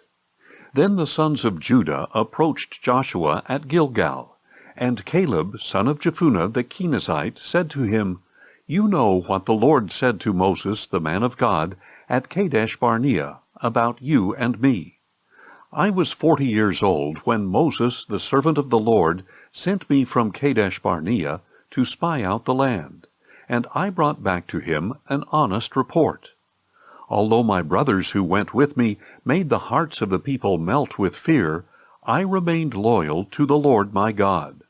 Then the sons of Judah approached Joshua at Gilgal, and Caleb, son of Jephunneh the Kenizzite, said to him, "You know what the Lord said to Moses, the man of God, at Kadesh Barnea, about you and me. I was 40 years old when Moses, the servant of the Lord, sent me from Kadesh Barnea to spy out the land, and I brought back to him an honest report. Although my brothers who went with me made the hearts of the people melt with fear, I remained loyal to the Lord my God.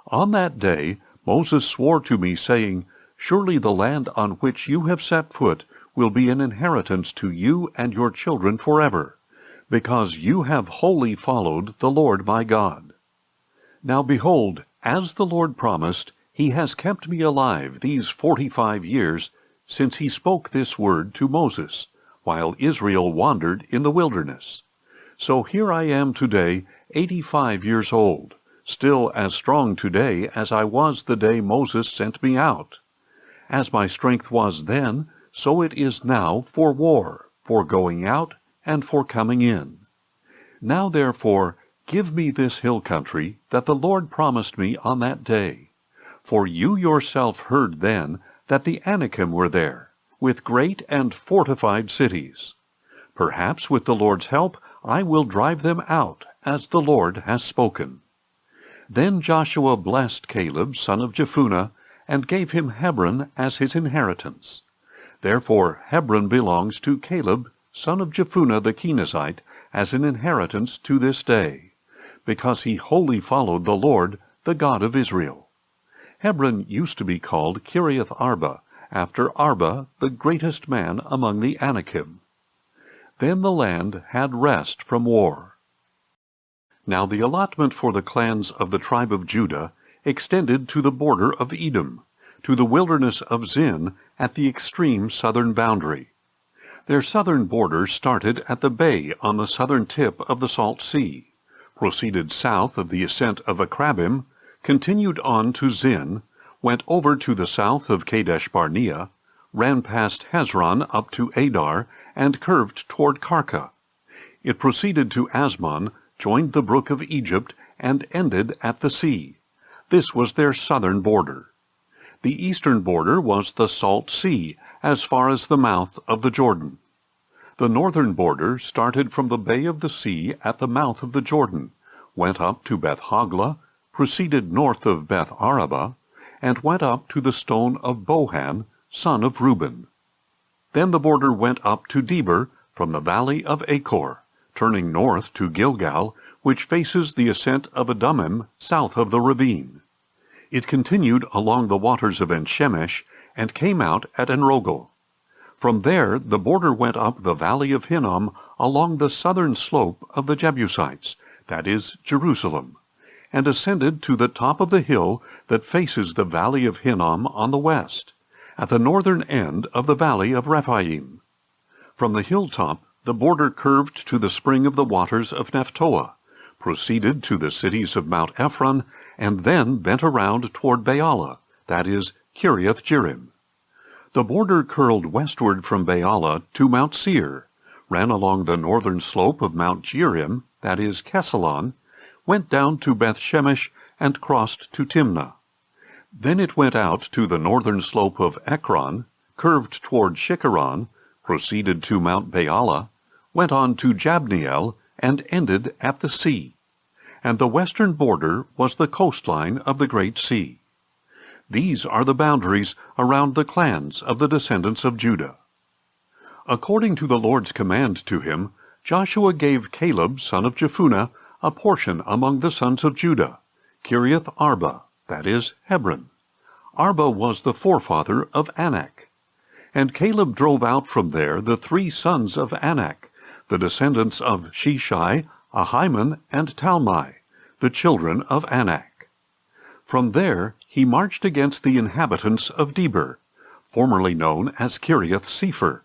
On that day Moses swore to me, saying, 'Surely the land on which you have set foot will be an inheritance to you and your children forever, because you have wholly followed the Lord my God.' Now behold, as the Lord promised, he has kept me alive these 45 years, since he spoke this word to Moses, while Israel wandered in the wilderness. So here I am today, 85 years old, still as strong today as I was the day Moses sent me out. As my strength was then, so it is now for war, for going out, and for coming in. Now therefore, give me this hill country that the Lord promised me on that day. For you yourself heard then that the Anakim were there, with great and fortified cities. Perhaps with the Lord's help I will drive them out, as the Lord has spoken." Then Joshua blessed Caleb, son of Jephunneh, and gave him Hebron as his inheritance. Therefore Hebron belongs to Caleb, son of Jephunneh the Kenizzite, as an inheritance to this day, because he wholly followed the Lord, the God of Israel. Hebron used to be called Kiriath Arba, after Arba, the greatest man among the Anakim. Then the land had rest from war. Now the allotment for the clans of the tribe of Judah extended to the border of Edom, to the wilderness of Zin at the extreme southern boundary. Their southern border started at the bay on the southern tip of the Salt Sea, proceeded south of the ascent of Akrabim, continued on to Zin, went over to the south of Kadesh Barnea, ran past Hezron up to Adar, and curved toward Karka. It proceeded to Asmon, joined the brook of Egypt, and ended at the sea. This was their southern border. The eastern border was the Salt Sea, as far as the mouth of the Jordan. The northern border started from the bay of the sea at the mouth of the Jordan, went up to Beth Hoglah, proceeded north of Beth Araba, and went up to the stone of Bohan, son of Reuben. Then the border went up to Debir from the valley of Achor, turning north to Gilgal, which faces the ascent of Adummim south of the ravine. It continued along the waters of En-Shemesh and came out at Enrogel. From there the border went up the valley of Hinnom along the southern slope of the Jebusites, that is, Jerusalem, and ascended to the top of the hill that faces the valley of Hinnom on the west, at the northern end of the valley of Rephaim. From the hilltop The border curved to the spring of the waters of Nephtoah, proceeded to the cities of Mount Ephron, and then bent around toward Baalah, that is, Kiriath-Jearim. The border curled westward from Baalah to Mount Seir, ran along the northern slope of Mount Jearim, that is, Kesalon, went down to Beth-Shemesh, and crossed to Timnah. Then it went out to the northern slope of Ekron, curved toward Shikkeron, proceeded to Mount Baalah, went on to Jabneel, and ended at the sea. And the western border was the coastline of the Great Sea. These are the boundaries around the clans of the descendants of Judah. According to the Lord's command to him, Joshua gave Caleb, son of Jephunneh, a portion among the sons of Judah, Kiriath Arba, that is, Hebron. Arba was the forefather of Anak. And Caleb drove out from there the 3 sons of Anak, the descendants of Sheshai, Ahiman, and Talmai, the children of Anak. From there he marched against the inhabitants of Debir, formerly known as Kiriath-Sepher.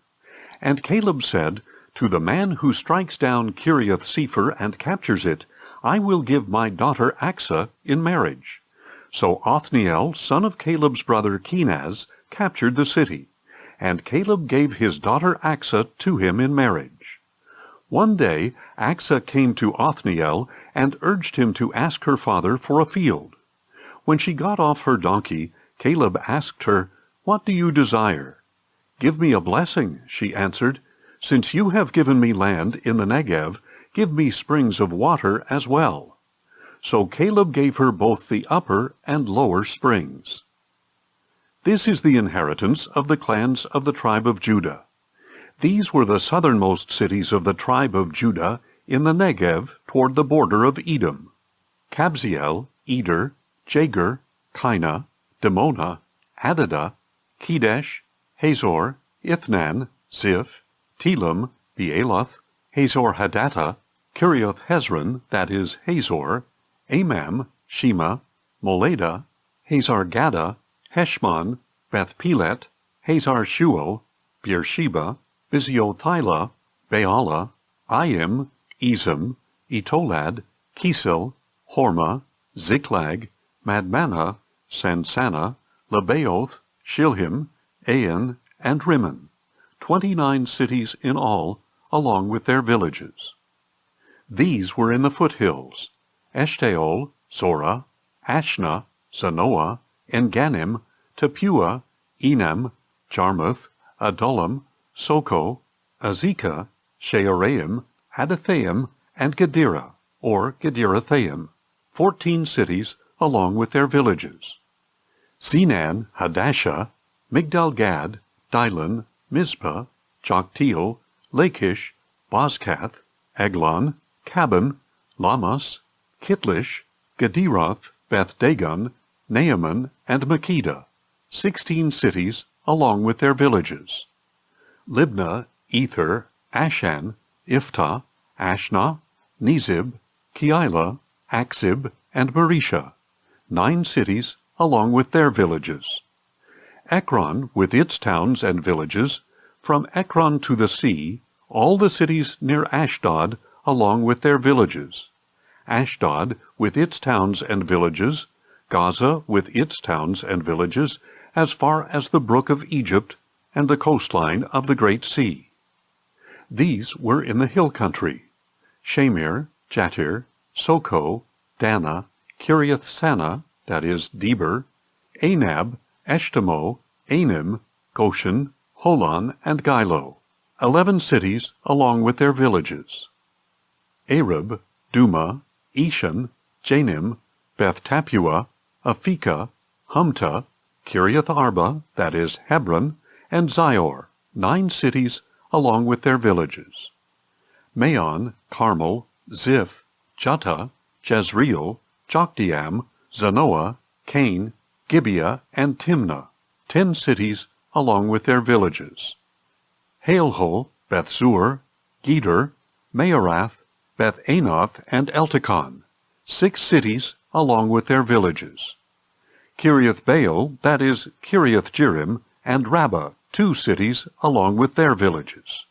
And Caleb said, "To the man who strikes down Kiriath-Sepher and captures it, I will give my daughter Achsah in marriage." So Othniel, son of Caleb's brother Kenaz, captured the city, and Caleb gave his daughter Achsah to him in marriage. One day Achsah came to Othniel and urged him to ask her father for a field. When she got off her donkey, Caleb asked her, "What do you desire?" "Give me a blessing," she answered. "Since you have given me land in the Negev, give me springs of water as well." So Caleb gave her both the upper and lower springs. This is the inheritance of the clans of the tribe of Judah. These were the southernmost cities of the tribe of Judah in the Negev toward the border of Edom: Kabzeel, Eder, Jagur, Kinah, Dimonah, Adadah, Kedesh, Hazor, Ithnan, Ziph, Telem, Bealoth, Hazor Hadattah, Kiriath Hezron, that is, Hazor, Amam, Shema, Moladah, Hazar Gaddah, Heshmon, Beth Pelet, Hazar Shual, Beersheba, Biziothila, Baalah, Ayim, Ezem, Etolad, Kisil, Hormah, Ziklag, Madmanah, Sansannah, Lebaoth, Shilhim, Ain, and Rimmon, 29 cities in all, along with their villages. These were in the foothills: Eshtaol, Zorah, Ashna, Zanoah, Enganim, Tapua, Enam, Jarmuth, Adullam, Soko, Azekah, Shearaim, Adathaim, and Gedera, or Gederathaim, 14 cities along with their villages. Zenan, Hadashah, Migdal-Gad, Dibon, Mizpah, Joktheel, Lachish, Bozkath, Eglon, Cabon, Lamas, Kitlish, Gederoth, Beth-Dagon, Naaman, and Makkedah, 16 cities along with their villages. Libnah, Ether, Ashan, Iftah, Ashna, Nezib, Keilah, Achzib, and Mareshah, 9 cities along with their villages. Ekron with its towns and villages, from Ekron to the sea, all the cities near Ashdod along with their villages. Ashdod with its towns and villages, Gaza with its towns and villages, as far as the brook of Egypt and the coastline of the Great Sea. These were in the hill country: Shamir, Jatir, Soko, Dana, Kiriath-Sanah, that is, Debir, Anab, Eshtemoh, Anim, Goshen, Holon, and Gilo, 11 cities along with their villages. Arab, Duma, Eshan, Janim, Beth-Tappuah, Aphekah, Humtah, Kiriath Arba, that is, Hebron, and Zior, 9 cities along with their villages. Maon, Carmel, Ziph, Juttah, Jezreel, Jokdeam, Zanoah, Cain, Gibeah, and Timnah, 10 cities along with their villages. Halehol, Bethzur, Geder, Maarath, Beth-Anoth, and Eltekon, 6 cities along with their villages. Kiriath-Baal, that is, Kiriath-Jearim, and Rabbah, 2 cities along with their villages.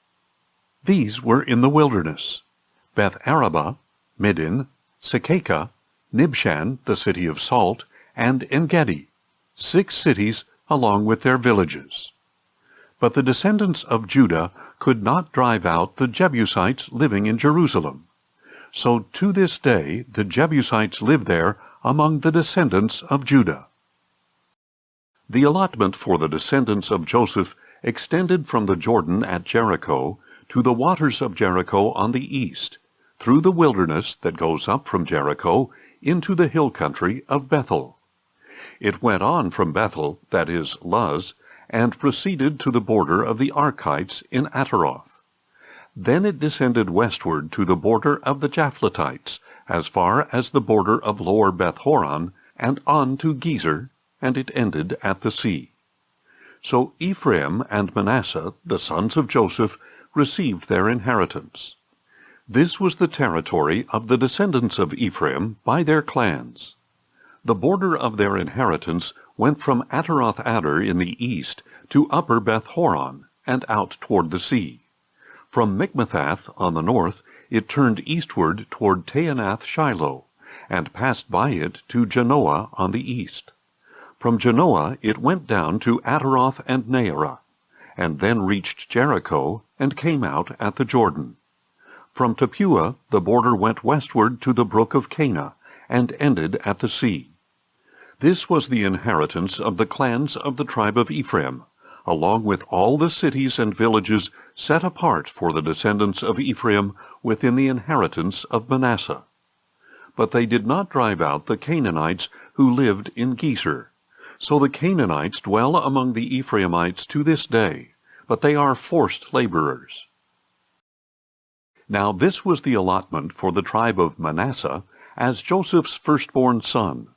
These were in the wilderness: Beth-araba, Middin, Sekaka, Nibshan, the city of salt, and En-gedi, 6 cities along with their villages. But the descendants of Judah could not drive out the Jebusites living in Jerusalem. So to this day the Jebusites live there among the descendants of Judah. The allotment for the descendants of Joseph extended from the Jordan at Jericho to the waters of Jericho on the east, through the wilderness that goes up from Jericho into the hill country of Bethel. It went on from Bethel, that is, Luz, and proceeded to the border of the Archites in Ataroth. Then it descended westward to the border of the Japhletites, as far as the border of Lower Beth-horon, and on to Gezer, and it ended at the sea. So Ephraim and Manasseh, the sons of Joseph, received their inheritance. This was the territory of the descendants of Ephraim by their clans. The border of their inheritance went from Ataroth-adar in the east to Upper Beth-horon, and out toward the sea. From Michmethath on the north it turned eastward toward Taanath-shiloh, and passed by it to Janoah on the east. From Janoah it went down to Ataroth and Naarah, and then reached Jericho, and came out at the Jordan. From Tappuah the border went westward to the brook of Cana, and ended at the sea. This was the inheritance of the clans of the tribe of Ephraim, along with all the cities and villages set apart for the descendants of Ephraim within the inheritance of Manasseh. But they did not drive out the Canaanites who lived in Gezer. So the Canaanites dwell among the Ephraimites to this day, but they are forced laborers. Now this was the allotment for the tribe of Manasseh as Joseph's firstborn son,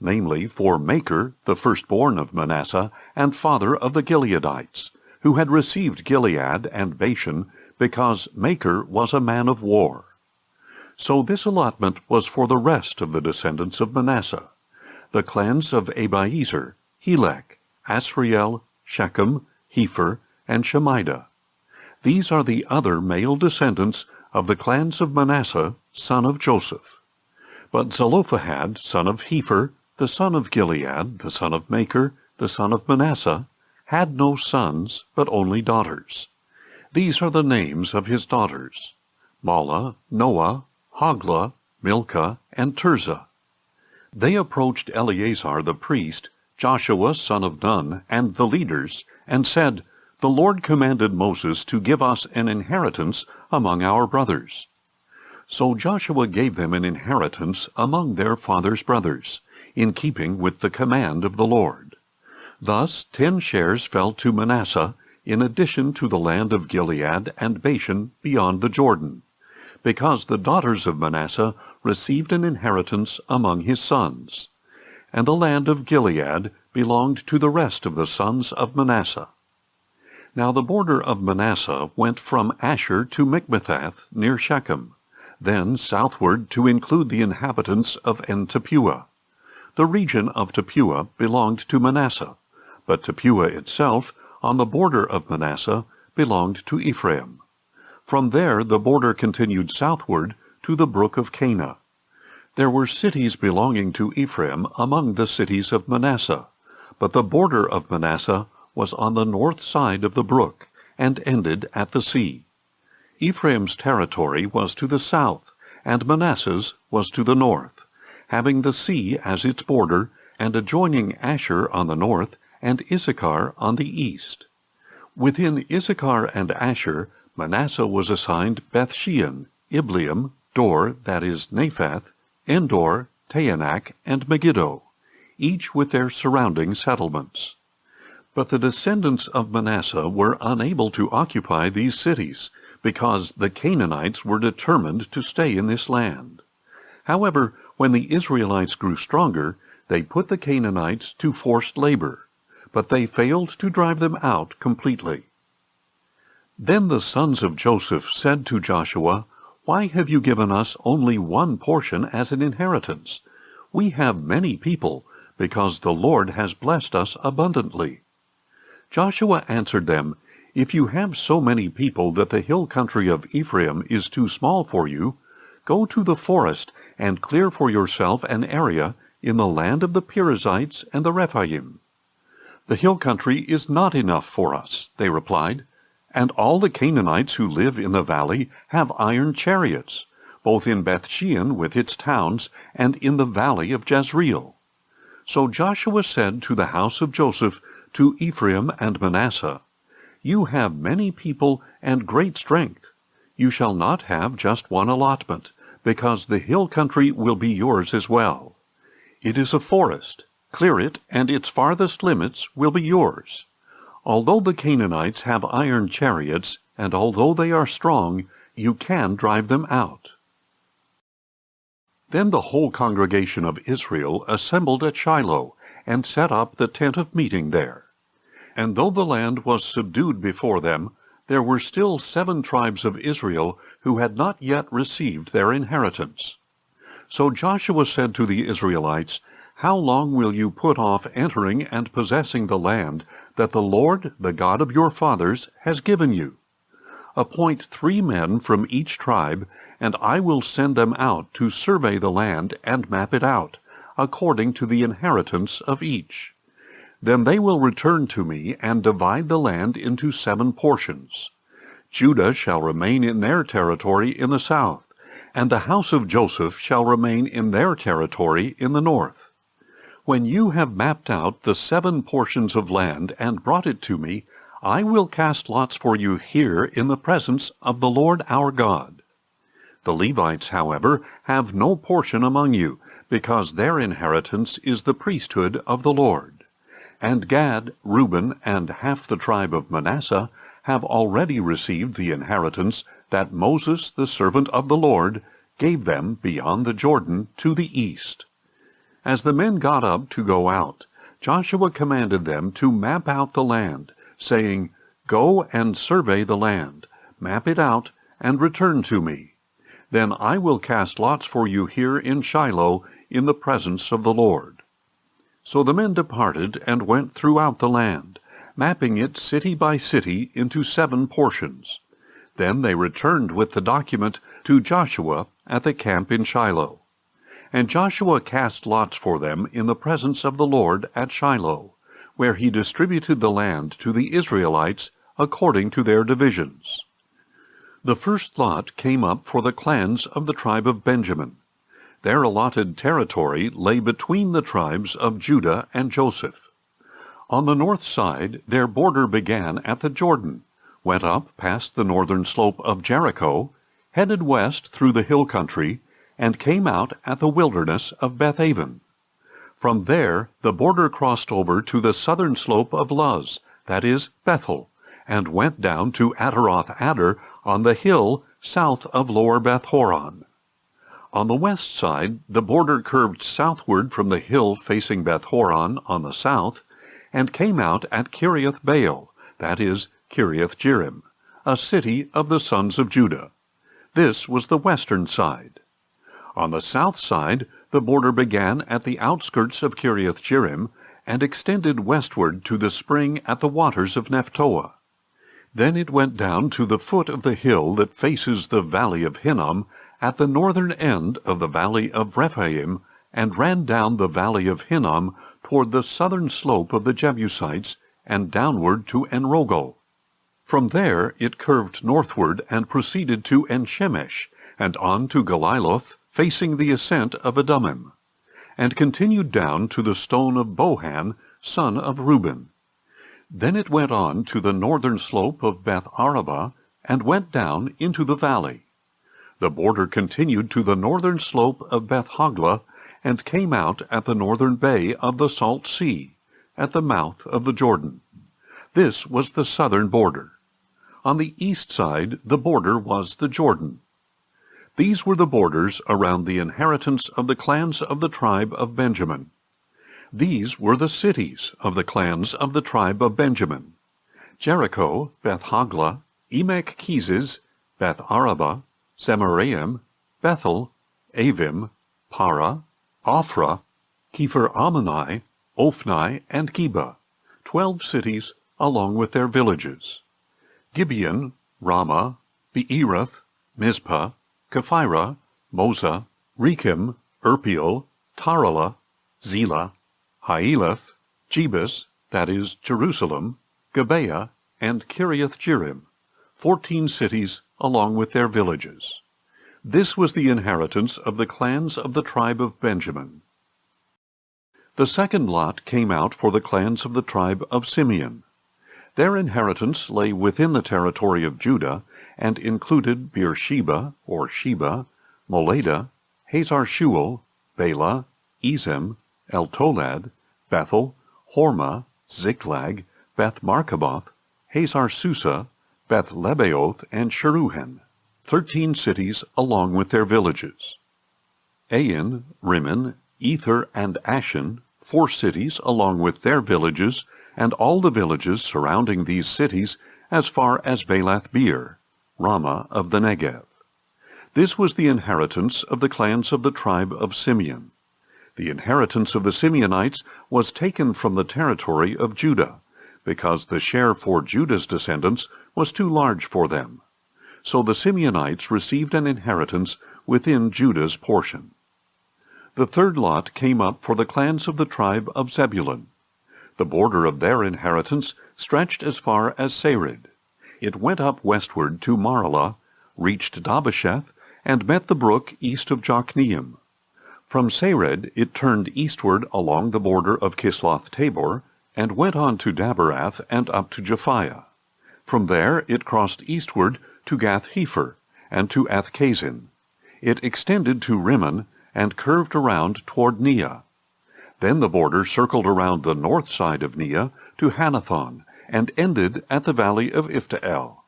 namely for Machir, the firstborn of Manasseh, and father of the Gileadites, who had received Gilead and Bashan, because Machir was a man of war. So this allotment was for the rest of the descendants of Manasseh, the clans of Abiezer, Helek, Asriel, Shechem, Hepher, and Shemida. These are the other male descendants of the clans of Manasseh, son of Joseph. But Zelophehad, son of Hepher, the son of Gilead, the son of Machir, the son of Manasseh, had no sons, but only daughters. These are the names of his daughters: Mahlah, Noah, Hoglah, Milcah, and Tirzah. They approached Eleazar the priest, Joshua son of Nun, and the leaders, and said, "The Lord commanded Moses to give us an inheritance among our brothers." So Joshua gave them an inheritance among their father's brothers, in keeping with the command of the Lord. Thus 10 shares fell to Manasseh, in addition to the land of Gilead and Bashan beyond the Jordan, because the daughters of Manasseh received an inheritance among his sons. And the land of Gilead belonged to the rest of the sons of Manasseh. Now the border of Manasseh went from Asher to Michmethath near Shechem, then southward to include the inhabitants of En-tappuah. The region of Tappuah belonged to Manasseh, but Tappuah itself, on the border of Manasseh, belonged to Ephraim. From there the border continued southward to the brook of Cana. There were cities belonging to Ephraim among the cities of Manasseh, but the border of Manasseh was on the north side of the brook, and ended at the sea. Ephraim's territory was to the south, and Manasseh's was to the north, having the sea as its border, and adjoining Asher on the north, and Issachar on the east. Within Issachar and Asher, Manasseh was assigned Beth-shean, Ibleam, Dor, that is, Naphath, Endor, Taanach, and Megiddo, each with their surrounding settlements. But the descendants of Manasseh were unable to occupy these cities, because the Canaanites were determined to stay in this land. However, when the Israelites grew stronger, they put the Canaanites to forced labor, but they failed to drive them out completely. Then the sons of Joseph said to Joshua, "Why have you given us only one portion as an inheritance? We have many people, because the Lord has blessed us abundantly." Joshua answered them, If you have so many people that the hill country of Ephraim is too small for you, go to the forest and clear for yourself an area in the land of the Perizzites and the Rephaim. The hill country is not enough for us, they replied, and all the Canaanites who live in the valley have iron chariots, both in Bethshean with its towns and in the valley of Jezreel. So Joshua said to the house of Joseph, to Ephraim and Manasseh, You have many people and great strength. You shall not have just one allotment, because the hill country will be yours as well. It is a forest. Clear it, and its farthest limits will be yours. Although the Canaanites have iron chariots, and although they are strong, you can drive them out. Then the whole congregation of Israel assembled at Shiloh, and set up the tent of meeting there. And though the land was subdued before them, there were still 7 tribes of Israel who had not yet received their inheritance. So Joshua said to the Israelites, How long will you put off entering and possessing the land that the Lord, the God of your fathers, has given you? Appoint 3 men from each tribe, and I will send them out to survey the land and map it out, according to the inheritance of each. Then they will return to me and divide the land into 7 portions. Judah shall remain in their territory in the south, and the house of Joseph shall remain in their territory in the north. When you have mapped out the 7 portions of land and brought it to me, I will cast lots for you here in the presence of the Lord our God. The Levites, however, have no portion among you, because their inheritance is the priesthood of the Lord. And Gad, Reuben, and half the tribe of Manasseh have already received the inheritance that Moses, the servant of the Lord, gave them beyond the Jordan to the east. As the men got up to go out, Joshua commanded them to map out the land, saying, Go and survey the land, map it out, and return to me. Then I will cast lots for you here in Shiloh in the presence of the Lord. So the men departed and went throughout the land, mapping it city by city into 7 portions. Then they returned with the document to Joshua at the camp in Shiloh. And Joshua cast lots for them in the presence of the Lord at Shiloh, where he distributed the land to the Israelites according to their divisions. The first lot came up for the clans of the tribe of Benjamin. Their allotted territory lay between the tribes of Judah and Joseph. On the north side, their border began at the Jordan, went up past the northern slope of Jericho, headed west through the hill country, and came out at the wilderness of Bethaven. From there, the border crossed over to the southern slope of Luz, that is, Bethel, and went down to Ataroth-Adar on the hill south of Lower Beth-horon. On the west side, the border curved southward from the hill facing Beth-horon on the south, and came out at Kiriath-baal, that is, Kiriath-jearim, a city of the sons of Judah. This was the western side. On the south side, the border began at the outskirts of Kiriath-jearim, and extended westward to the spring at the waters of Nephtoah. Then it went down to the foot of the hill that faces the valley of Hinnom, at the northern end of the valley of Rephaim, and ran down the valley of Hinnom toward the southern slope of the Jebusites, and downward to Enrogel. From there it curved northward and proceeded to En-shemesh, and on to Galiloth, facing the ascent of Adummim, and continued down to the stone of Bohan, son of Reuben. Then it went on to the northern slope of Beth-arabah, and went down into the valley. The border continued to the northern slope of Beth-hoglah, and came out at the northern bay of the Salt Sea, at the mouth of the Jordan. This was the southern border. On the east side the border was the Jordan. These were the borders around the inheritance of the clans of the tribe of Benjamin. These were the cities of the clans of the tribe of Benjamin: Jericho, Beth-hoglah, Emek-keziz, Beth-arabah, Zemaraim, Bethel, Avim, Para, Ophrah, Kepher-ammonai, Ophni, and Geba, 12 cities along with their villages. Gibeon, Ramah, Beeroth, Mizpah, Kephirah, Moza, Rechem, Irpeel, Tarala, Zelah, Haelath, Jebus, that is, Jerusalem, Gibeah, and Kiriath-Jearim, 14 cities along with their villages. This was the inheritance of the clans of the tribe of Benjamin. The second lot came out for the clans of the tribe of Simeon. Their inheritance lay within the territory of Judah and included Beersheba, or Sheba, Moladah, Hazar-Shual, Bela, Ezem, El-Tolad, Bethel, Hormah, Ziklag, Beth-Markaboth, Hazar-Susa, Beth-Lebaoth, and Sheruhen, 13 cities along with their villages. Ain, Rimmon, Ether, and Ashan, 4 cities along with their villages, and all the villages surrounding these cities as far as Balath-beer, Ramah of the Negev. This was the inheritance of the clans of the tribe of Simeon. The inheritance of the Simeonites was taken from the territory of Judah, because the share for Judah's descendants was too large for them. So the Simeonites received an inheritance within Judah's portion. The third lot came up for the clans of the tribe of Zebulun. The border of their inheritance stretched as far as Sarid. It went up westward to Maralah, reached Dabbesheth, and met the brook east of Jokneam. From Sarid it turned eastward along the border of Kisloth-Tabor, and went on to Daberath and up to Japhiah. From there it crossed eastward to Gath-Hepher and to Athkazin. It extended to Rimmon and curved around toward Neah. Then the border circled around the north side of Neah to Hanathon and ended at the valley of Ifta-el.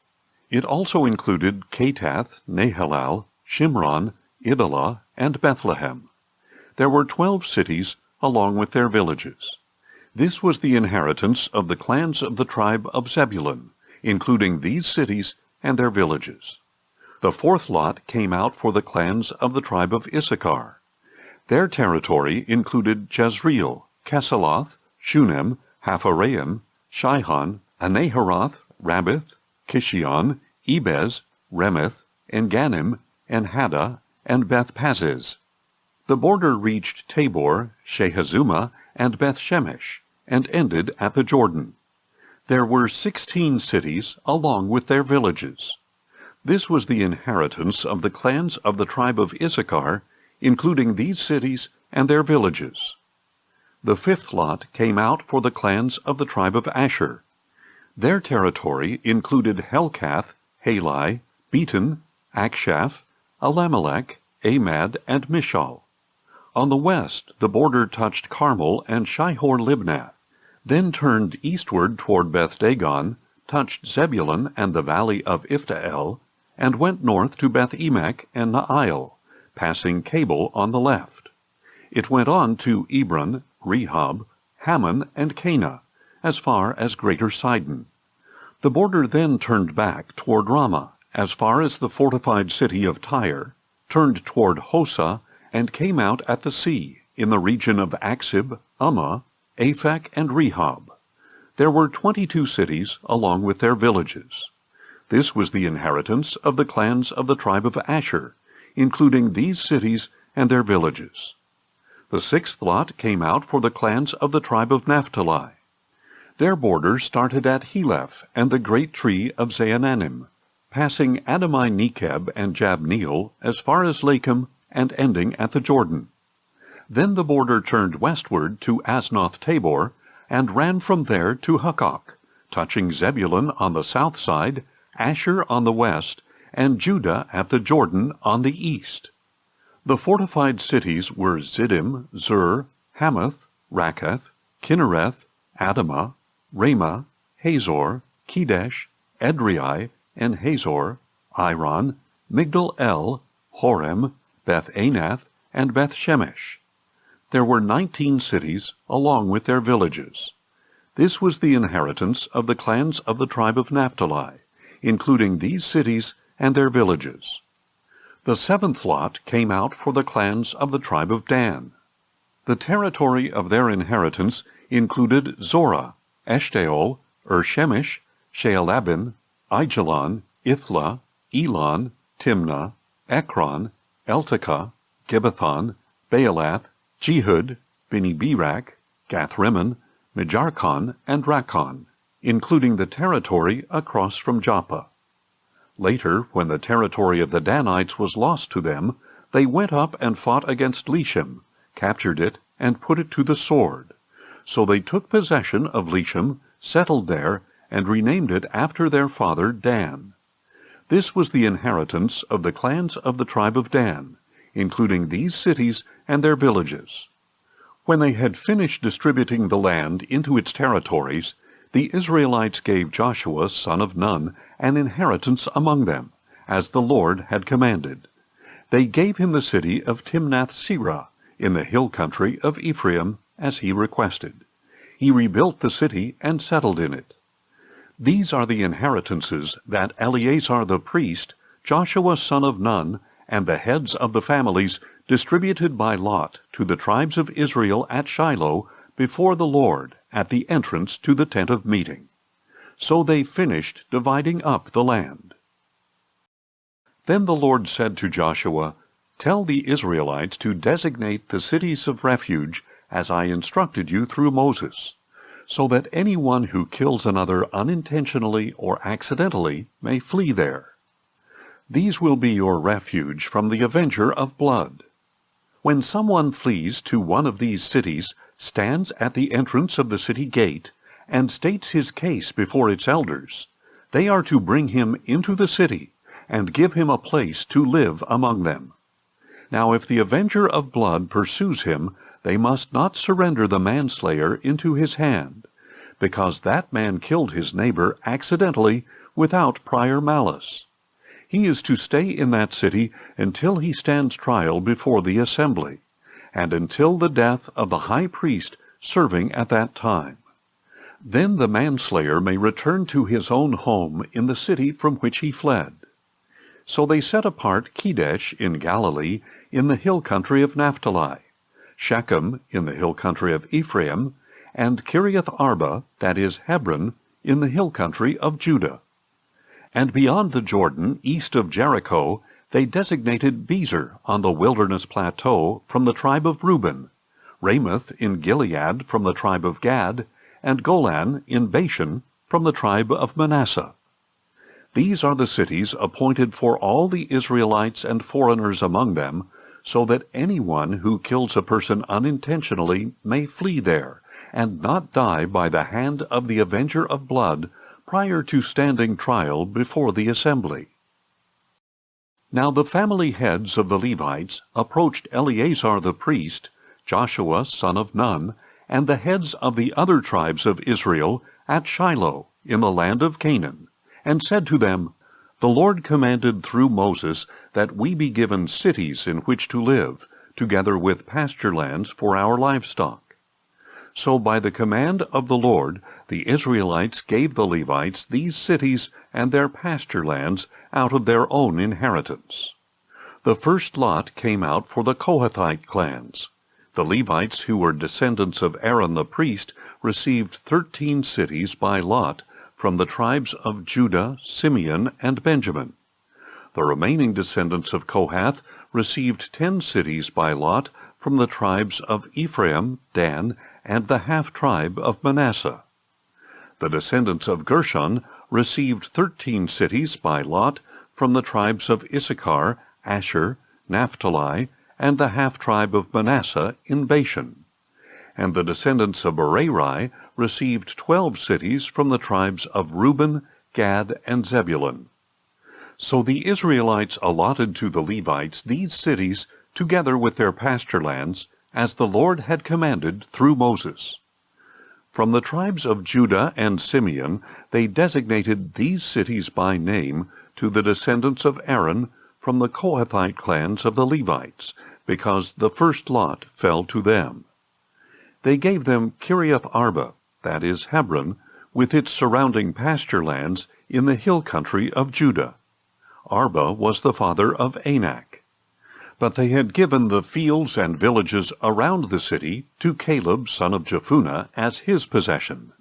It also included Katath, Nahalal, Shimron, Idalah, and Bethlehem. There were 12 cities along with their villages. This was the inheritance of the clans of the tribe of Zebulun, including these cities and their villages. The fourth lot came out for the clans of the tribe of Issachar. Their territory included Jezreel, Kesaloth, Shunem, Hapharaim, Shihon, Anaharoth, Rabbith, Kishion, Ebez, Remeth, Engannim, Enhaddah, and Beth-Paziz. The border reached Tabor, Shehazumah, and Beth-Shemesh, and ended at the Jordan. There were 16 cities along with their villages. This was the inheritance of the clans of the tribe of Issachar, including these cities and their villages. The fifth lot came out for the clans of the tribe of Asher. Their territory included Helkath, Halai, Beton, Akshaph, Alamelech, Amad, and Mishal. On the west, the border touched Carmel and Shihor-Libnath, then turned eastward toward Beth-Dagon, touched Zebulun and the valley of Ifta-el, and went north to Beth-Emek and Naail, passing Cable on the left. It went on to Ebron, Rehob, Hammon, and Cana, as far as Greater Sidon. The border then turned back toward Ramah, as far as the fortified city of Tyre, turned toward Hosa, and came out at the sea, in the region of Aksib, Ummah, Aphek, and Rehob. There were 22 cities along with their villages. This was the inheritance of the clans of the tribe of Asher, including these cities and their villages. The sixth lot came out for the clans of the tribe of Naphtali. Their border started at Heleph and the great tree of Zaanannim, passing Adami-Nekeb and Jabneel as far as Lakum and ending at the Jordan. Then the border turned westward to Asnoth-Tabor and ran from there to Hukkok, touching Zebulun on the south side, Asher on the west, and Judah at the Jordan on the east. The fortified cities were Ziddim, Zur, Hamath, Rakkath, Kinnereth, Adamah, Ramah, Hazor, Kedesh, Edrei, and Hazor, Iron, Migdal-El, Horem, Beth-Anath, and Beth-Shemesh. There were 19 cities along with their villages. This was the inheritance of the clans of the tribe of Naphtali, including these cities and their villages. The seventh lot came out for the clans of the tribe of Dan. The territory of their inheritance included Zorah, Eshtaol, Shemesh, Shealabin, Aijalon, Ithla, Elon, Timnah, Ekron, Eltekah, Gibbethon, Baalath, Jehud, Beni-Berak, Gath-Rimmon, Mijarkon, and Rakkon, including the territory across from Joppa. Later, when the territory of the Danites was lost to them, they went up and fought against Leshem, captured it, and put it to the sword. So they took possession of Leshem, settled there, and renamed it after their father Dan. This was the inheritance of the clans of the tribe of Dan, including these cities and their villages. When they had finished distributing the land into its territories, the Israelites gave Joshua son of Nun an inheritance among them, as the Lord had commanded. They gave him the city of Timnath-Serah in the hill country of Ephraim, as he requested. He rebuilt the city and settled in it. These are the inheritances that Eleazar the priest, Joshua son of Nun, and the heads of the families distributed by lot to the tribes of Israel at Shiloh before the Lord at the entrance to the tent of meeting. So they finished dividing up the land. Then the Lord said to Joshua, "Tell the Israelites to designate the cities of refuge as I instructed you through Moses, so that anyone who kills another unintentionally or accidentally may flee there. These will be your refuge from the avenger of blood. When someone flees to one of these cities, stands at the entrance of the city gate, and states his case before its elders, they are to bring him into the city and give him a place to live among them. Now if the avenger of blood pursues him, they must not surrender the manslayer into his hand, because that man killed his neighbor accidentally without prior malice. He is to stay in that city until he stands trial before the assembly, and until the death of the high priest serving at that time. Then the manslayer may return to his own home in the city from which he fled." So they set apart Kedesh in Galilee in the hill country of Naphtali, Shechem in the hill country of Ephraim, and Kiriath Arba, that is Hebron, in the hill country of Judah. And beyond the Jordan, east of Jericho, they designated Bezer on the wilderness plateau from the tribe of Reuben, Ramoth in Gilead from the tribe of Gad, and Golan in Bashan from the tribe of Manasseh. These are the cities appointed for all the Israelites and foreigners among them, so that anyone who kills a person unintentionally may flee there, and not die by the hand of the avenger of blood prior to standing trial before the assembly. Now the family heads of the Levites approached Eleazar the priest, Joshua son of Nun, and the heads of the other tribes of Israel at Shiloh in the land of Canaan, and said to them, "The Lord commanded through Moses that we be given cities in which to live, together with pasture lands for our livestock." So by the command of the Lord, the Israelites gave the Levites these cities and their pasture lands out of their own inheritance. The first lot came out for the Kohathite clans. The Levites, who were descendants of Aaron the priest, received 13 cities by lot from the tribes of Judah, Simeon, and Benjamin. The remaining descendants of Kohath received 10 cities by lot from the tribes of Ephraim, Dan, and the half-tribe of Manasseh. The descendants of Gershon received 13 cities by lot from the tribes of Issachar, Asher, Naphtali, and the half-tribe of Manasseh in Bashan. And the descendants of Berean received 12 cities from the tribes of Reuben, Gad, and Zebulun. So the Israelites allotted to the Levites these cities together with their pasture lands, as the Lord had commanded through Moses. From the tribes of Judah and Simeon they designated these cities by name to the descendants of Aaron from the Kohathite clans of the Levites, because the first lot fell to them. They gave them Kiriath Arba, that is Hebron, with its surrounding pasture lands in the hill country of Judah. Arba was the father of Anak. But they had given the fields and villages around the city to Caleb son of Jephunneh as his possession.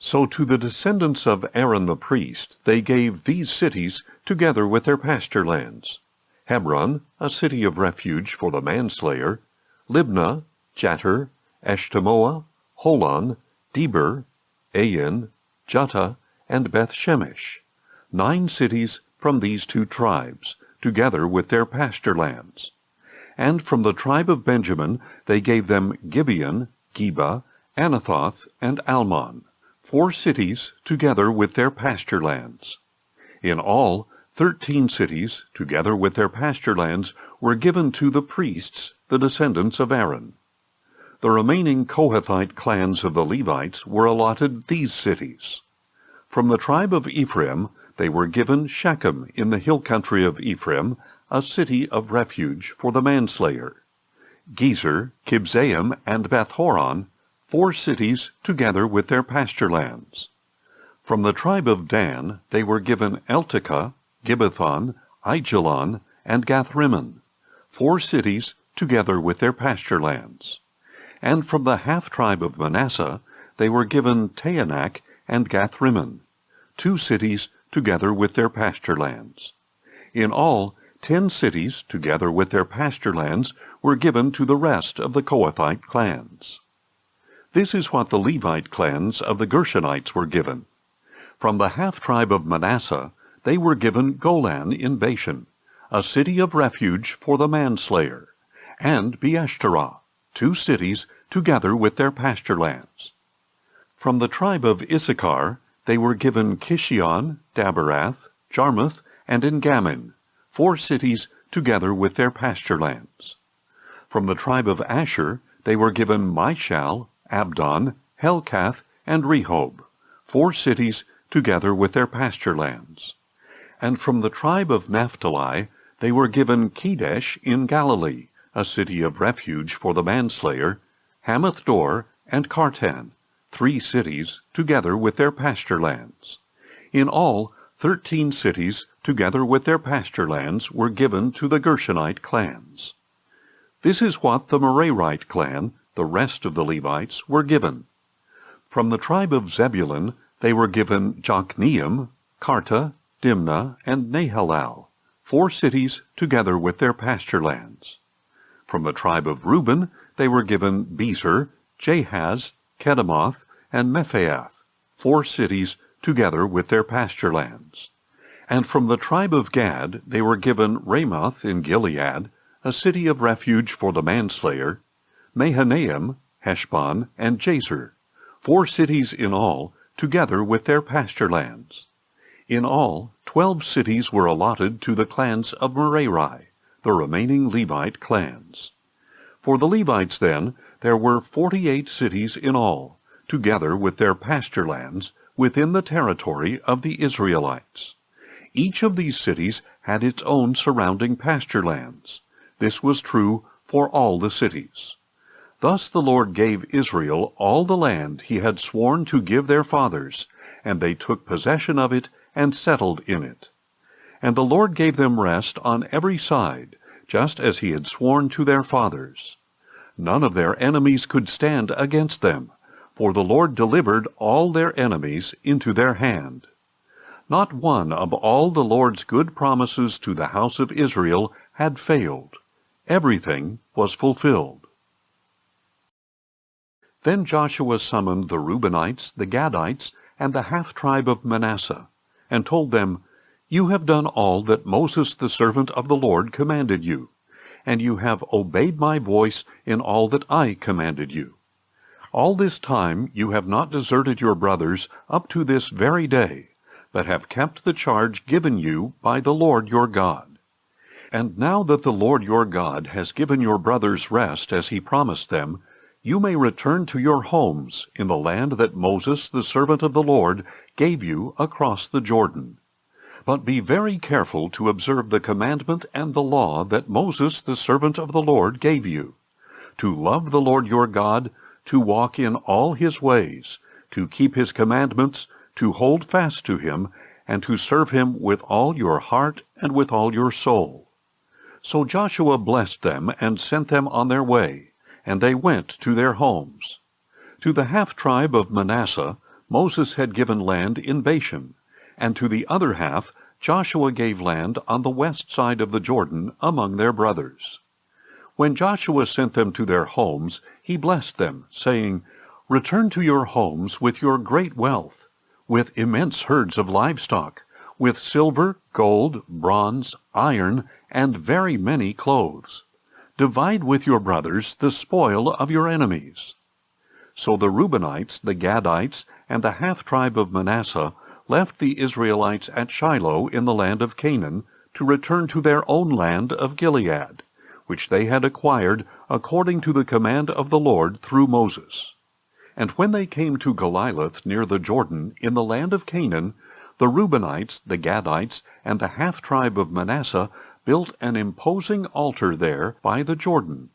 So to the descendants of Aaron the priest they gave these cities together with their pasture lands: Hebron, a city of refuge for the manslayer; Libnah, Jattir, Eshtemoa, Holon, Deber, Ain, Juttah, and Beth-Shemesh, 9 cities from these 2 tribes, together with their pasture lands. And from the tribe of Benjamin they gave them Gibeon, Geba, Anathoth, and Almon, 4 cities together with their pasture lands. In all, 13 cities, together with their pasture lands, were given to the priests, the descendants of Aaron. The remaining Kohathite clans of the Levites were allotted these cities. From the tribe of Ephraim they were given Shechem in the hill country of Ephraim, a city of refuge for the manslayer; Gezer, Kibzaim, and Beth-horon, 4 cities together with their pasture lands. From the tribe of Dan they were given Eltekeh, Gibbethon, Aijalon, and Gathrimmon, 4 cities together with their pasture lands. And from the half-tribe of Manasseh they were given Taanach and Gathrimmon, 2 cities together with their pasture lands. In all, 10 cities together with their pasture lands were given to the rest of the Kohathite clans. This is what the Levite clans of the Gershonites were given. From the half-tribe of Manasseh they were given Golan in Bashan, a city of refuge for the manslayer, and Beeshterah, 2 cities together with their pasture lands. From the tribe of Issachar they were given Kishion, Daberath, Jarmuth, and Engammon, 4 cities together with their pasture lands. From the tribe of Asher they were given Mishal, Abdon, Helkath, and Rehob, 4 cities together with their pasture lands. And from the tribe of Naphtali they were given Kedesh in Galilee, a city of refuge for the manslayer, Hamath-dor, and Kartan, 3 cities together with their pasture lands. In all, 13 cities together with their pasture lands were given to the Gershonite clans. This is what the Merarite clan, the rest of the Levites, were given. From the tribe of Zebulun they were given Jokneam, Karta, Dimnah, and Nahalal, 4 cities together with their pasture lands. From the tribe of Reuben they were given Bezer, Jahaz, Kedemoth, and Mephaath, 4 cities together with their pasture lands. And from the tribe of Gad they were given Ramoth in Gilead, a city of refuge for the manslayer, Mahanaim, Heshbon, and Jazer, 4 cities in all, together with their pasture lands. In all, 12 cities were allotted to the clans of Merari, the remaining Levite clans. For the Levites, then, there were 48 cities in all, together with their pasture lands, within the territory of the Israelites. Each of these cities had its own surrounding pasture lands. This was true for all the cities. Thus the Lord gave Israel all the land he had sworn to give their fathers, and they took possession of it and settled in it. And the Lord gave them rest on every side, just as he had sworn to their fathers. None of their enemies could stand against them, for the Lord delivered all their enemies into their hand. Not one of all the Lord's good promises to the house of Israel had failed. Everything was fulfilled. Then Joshua summoned the Reubenites, the Gadites, and the half-tribe of Manasseh, and told them, "You have done all that Moses the servant of the Lord commanded you, and you have obeyed my voice in all that I commanded you. All this time you have not deserted your brothers up to this very day, but have kept the charge given you by the Lord your God. And now that the Lord your God has given your brothers rest as he promised them, you may return to your homes in the land that Moses the servant of the Lord gave you across the Jordan. But be very careful to observe the commandment and the law that Moses the servant of the Lord gave you, to love the Lord your God, to walk in all his ways, to keep his commandments, to hold fast to him, and to serve him with all your heart and with all your soul." So Joshua blessed them and sent them on their way, and they went to their homes. To the half-tribe of Manasseh, Moses had given land in Bashan, and to the other half Joshua gave land on the west side of the Jordan among their brothers. When Joshua sent them to their homes, he blessed them, saying, "Return to your homes with your great wealth, with immense herds of livestock, with silver, gold, bronze, iron, and very many clothes. Divide with your brothers the spoil of your enemies." So the Reubenites, the Gadites, and the half-tribe of Manasseh left the Israelites at Shiloh in the land of Canaan to return to their own land of Gilead, which they had acquired according to the command of the Lord through Moses. And when they came to Goliloth near the Jordan in the land of Canaan, the Reubenites, the Gadites, and the half-tribe of Manasseh built an imposing altar there by the Jordan.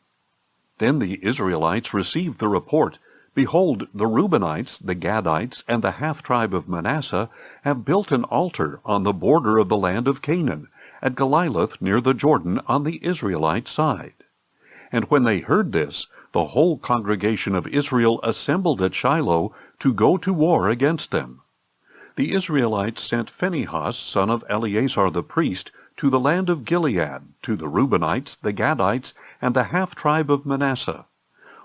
Then the Israelites received the report, "Behold, the Reubenites, the Gadites, and the half-tribe of Manasseh have built an altar on the border of the land of Canaan, at Goliloth near the Jordan on the Israelite side." And when they heard this, the whole congregation of Israel assembled at Shiloh to go to war against them. The Israelites sent Phinehas, son of Eleazar the priest, to the land of Gilead, to the Reubenites, the Gadites, and the half-tribe of Manasseh.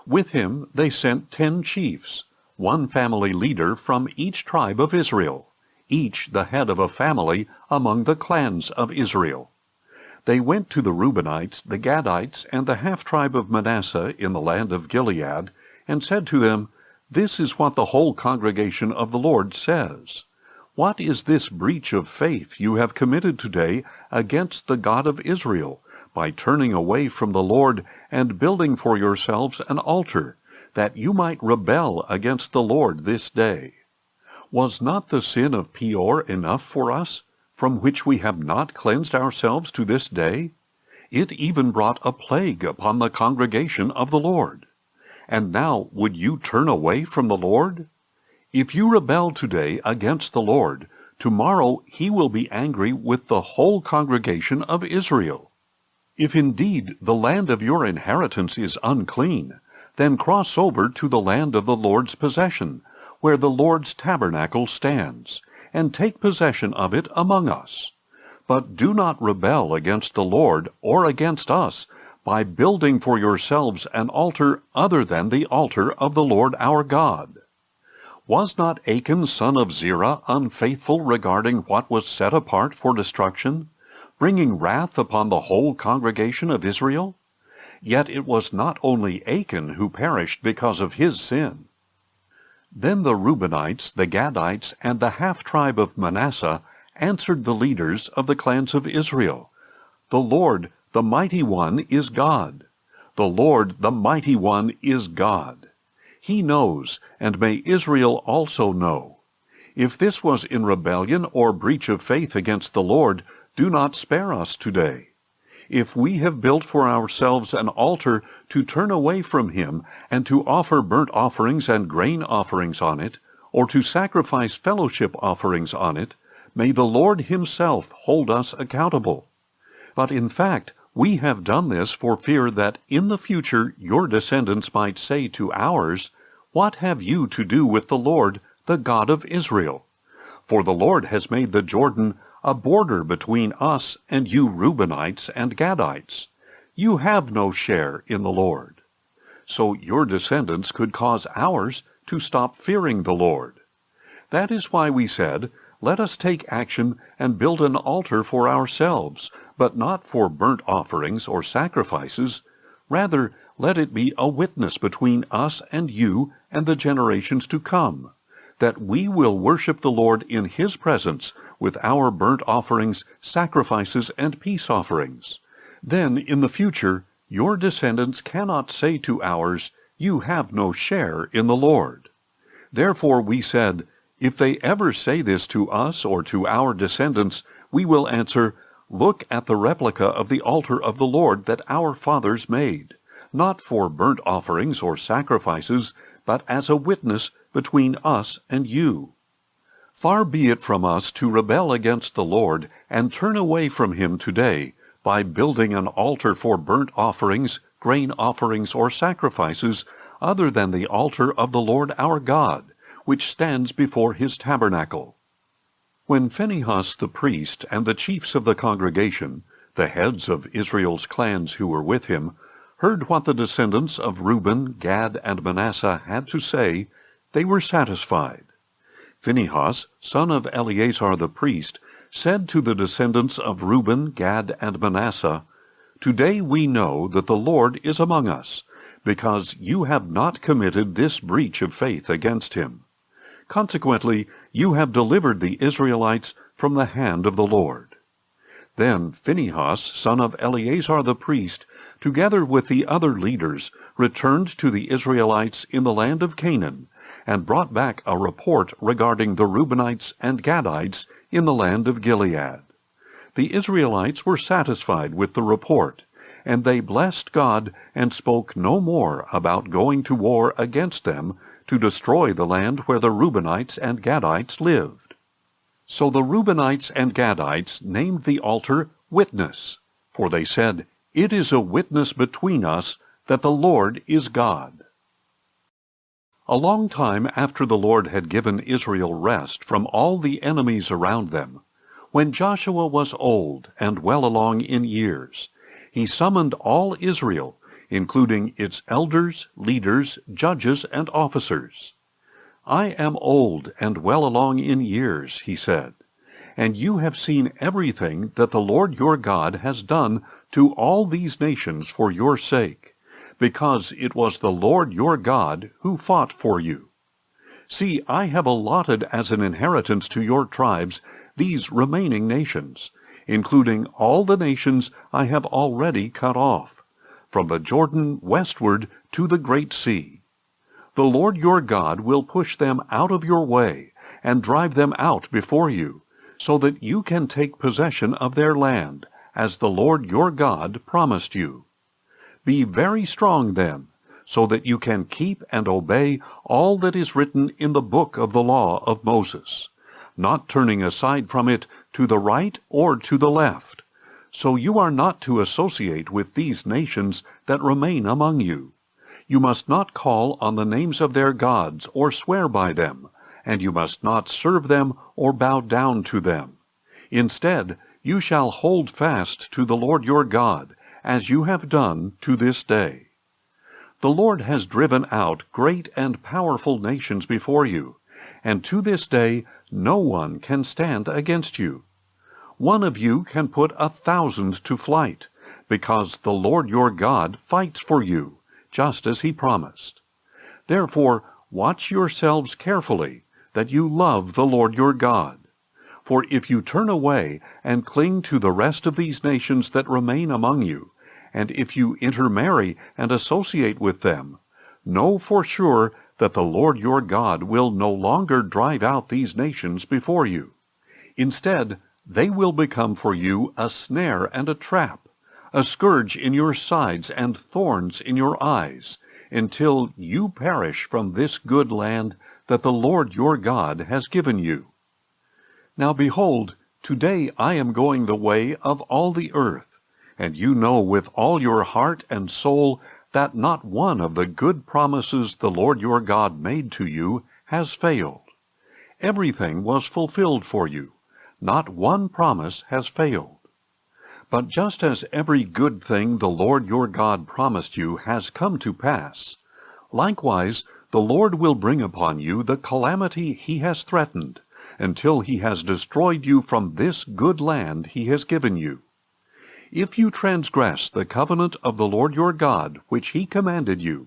With him they sent 10 chiefs, one family leader from each tribe of Israel, each the head of a family among the clans of Israel. They went to the Reubenites, the Gadites, and the half-tribe of Manasseh in the land of Gilead, and said to them, "This is what the whole congregation of the Lord says. What is this breach of faith you have committed today against the God of Israel, by turning away from the Lord and building for yourselves an altar, that you might rebel against the Lord this day? Was not the sin of Peor enough for us, from which we have not cleansed ourselves to this day? It even brought a plague upon the congregation of the Lord. And now would you turn away from the Lord? If you rebel today against the Lord, tomorrow he will be angry with the whole congregation of Israel. If indeed the land of your inheritance is unclean, then cross over to the land of the Lord's possession, where the Lord's tabernacle stands, and take possession of it among us. But do not rebel against the Lord or against us by building for yourselves an altar other than the altar of the Lord our God. Was not Achan son of Zerah unfaithful regarding what was set apart for destruction, bringing wrath upon the whole congregation of Israel? Yet it was not only Achan who perished because of his sin. Then the Reubenites, the Gadites, and the half-tribe of Manasseh answered the leaders of the clans of Israel, "The Lord, the Mighty One, is God. The Lord, the Mighty One, is God. He knows, and may Israel also know. If this was in rebellion or breach of faith against the Lord, do not spare us today. If we have built for ourselves an altar to turn away from him, and to offer burnt offerings and grain offerings on it, or to sacrifice fellowship offerings on it, may the Lord himself hold us accountable. But in fact, we have done this for fear that in the future your descendants might say to ours, 'What have you to do with the Lord, the God of Israel?' For the Lord has made the Jordan a border between us and you Reubenites and Gadites. You have no share in the Lord. So your descendants could cause ours to stop fearing the Lord. That is why we said, 'Let us take action and build an altar for ourselves, but not for burnt offerings or sacrifices. Rather, let it be a witness between us and you and the generations to come, that we will worship the Lord in his presence with our burnt offerings, sacrifices, and peace offerings. Then, in the future, your descendants cannot say to ours, "You have no share in the Lord." Therefore we said, if they ever say this to us or to our descendants, we will answer, "Look at the replica of the altar of the Lord that our fathers made, not for burnt offerings or sacrifices, but as a witness between us and you." Far be it from us to rebel against the Lord and turn away from him today by building an altar for burnt offerings, grain offerings, or sacrifices other than the altar of the Lord our God, which stands before his tabernacle. When Phinehas the priest and the chiefs of the congregation, the heads of Israel's clans who were with him, heard what the descendants of Reuben, Gad, and Manasseh had to say, they were satisfied. Phinehas, son of Eleazar the priest, said to the descendants of Reuben, Gad, and Manasseh, "Today we know that the Lord is among us, because you have not committed this breach of faith against him. Consequently, you have delivered the Israelites from the hand of the Lord." Then Phinehas, son of Eleazar the priest, together with the other leaders, returned to the Israelites in the land of Canaan, and brought back a report regarding the Reubenites and Gadites in the land of Gilead. The Israelites were satisfied with the report, and they blessed God and spoke no more about going to war against them to destroy the land where the Reubenites and Gadites lived. So the Reubenites and Gadites named the altar Witness, for they said, "It is a witness between us that the Lord is God." A long time after the Lord had given Israel rest from all the enemies around them, when Joshua was old and well along in years, he summoned all Israel, including its elders, leaders, judges, and officers. "I am old and well along in years," he said, "and you have seen everything that the Lord your God has done to all these nations for your sake, because it was the Lord your God who fought for you. See, I have allotted as an inheritance to your tribes these remaining nations, including all the nations I have already cut off, from the Jordan westward to the Great Sea. The Lord your God will push them out of your way and drive them out before you, so that you can take possession of their land, as the Lord your God promised you. Be very strong then, so that you can keep and obey all that is written in the book of the law of Moses, not turning aside from it to the right or to the left. So you are not to associate with these nations that remain among you. You must not call on the names of their gods or swear by them, and you must not serve them or bow down to them. Instead, you shall hold fast to the Lord your God, as you have done to this day. The Lord has driven out great and powerful nations before you, and to this day no one can stand against you. One of you can put 1,000 to flight, because the Lord your God fights for you, just as he promised. Therefore, watch yourselves carefully, that you love the Lord your God. For if you turn away and cling to the rest of these nations that remain among you, and if you intermarry and associate with them, know for sure that the Lord your God will no longer drive out these nations before you. Instead, they will become for you a snare and a trap, a scourge in your sides and thorns in your eyes, until you perish from this good land that the Lord your God has given you. Now behold, today I am going the way of all the earth, and you know with all your heart and soul that not one of the good promises the Lord your God made to you has failed. Everything was fulfilled for you. Not one promise has failed. But just as every good thing the Lord your God promised you has come to pass, likewise the Lord will bring upon you the calamity he has threatened, until he has destroyed you from this good land he has given you. If you transgress the covenant of the Lord your God, which he commanded you,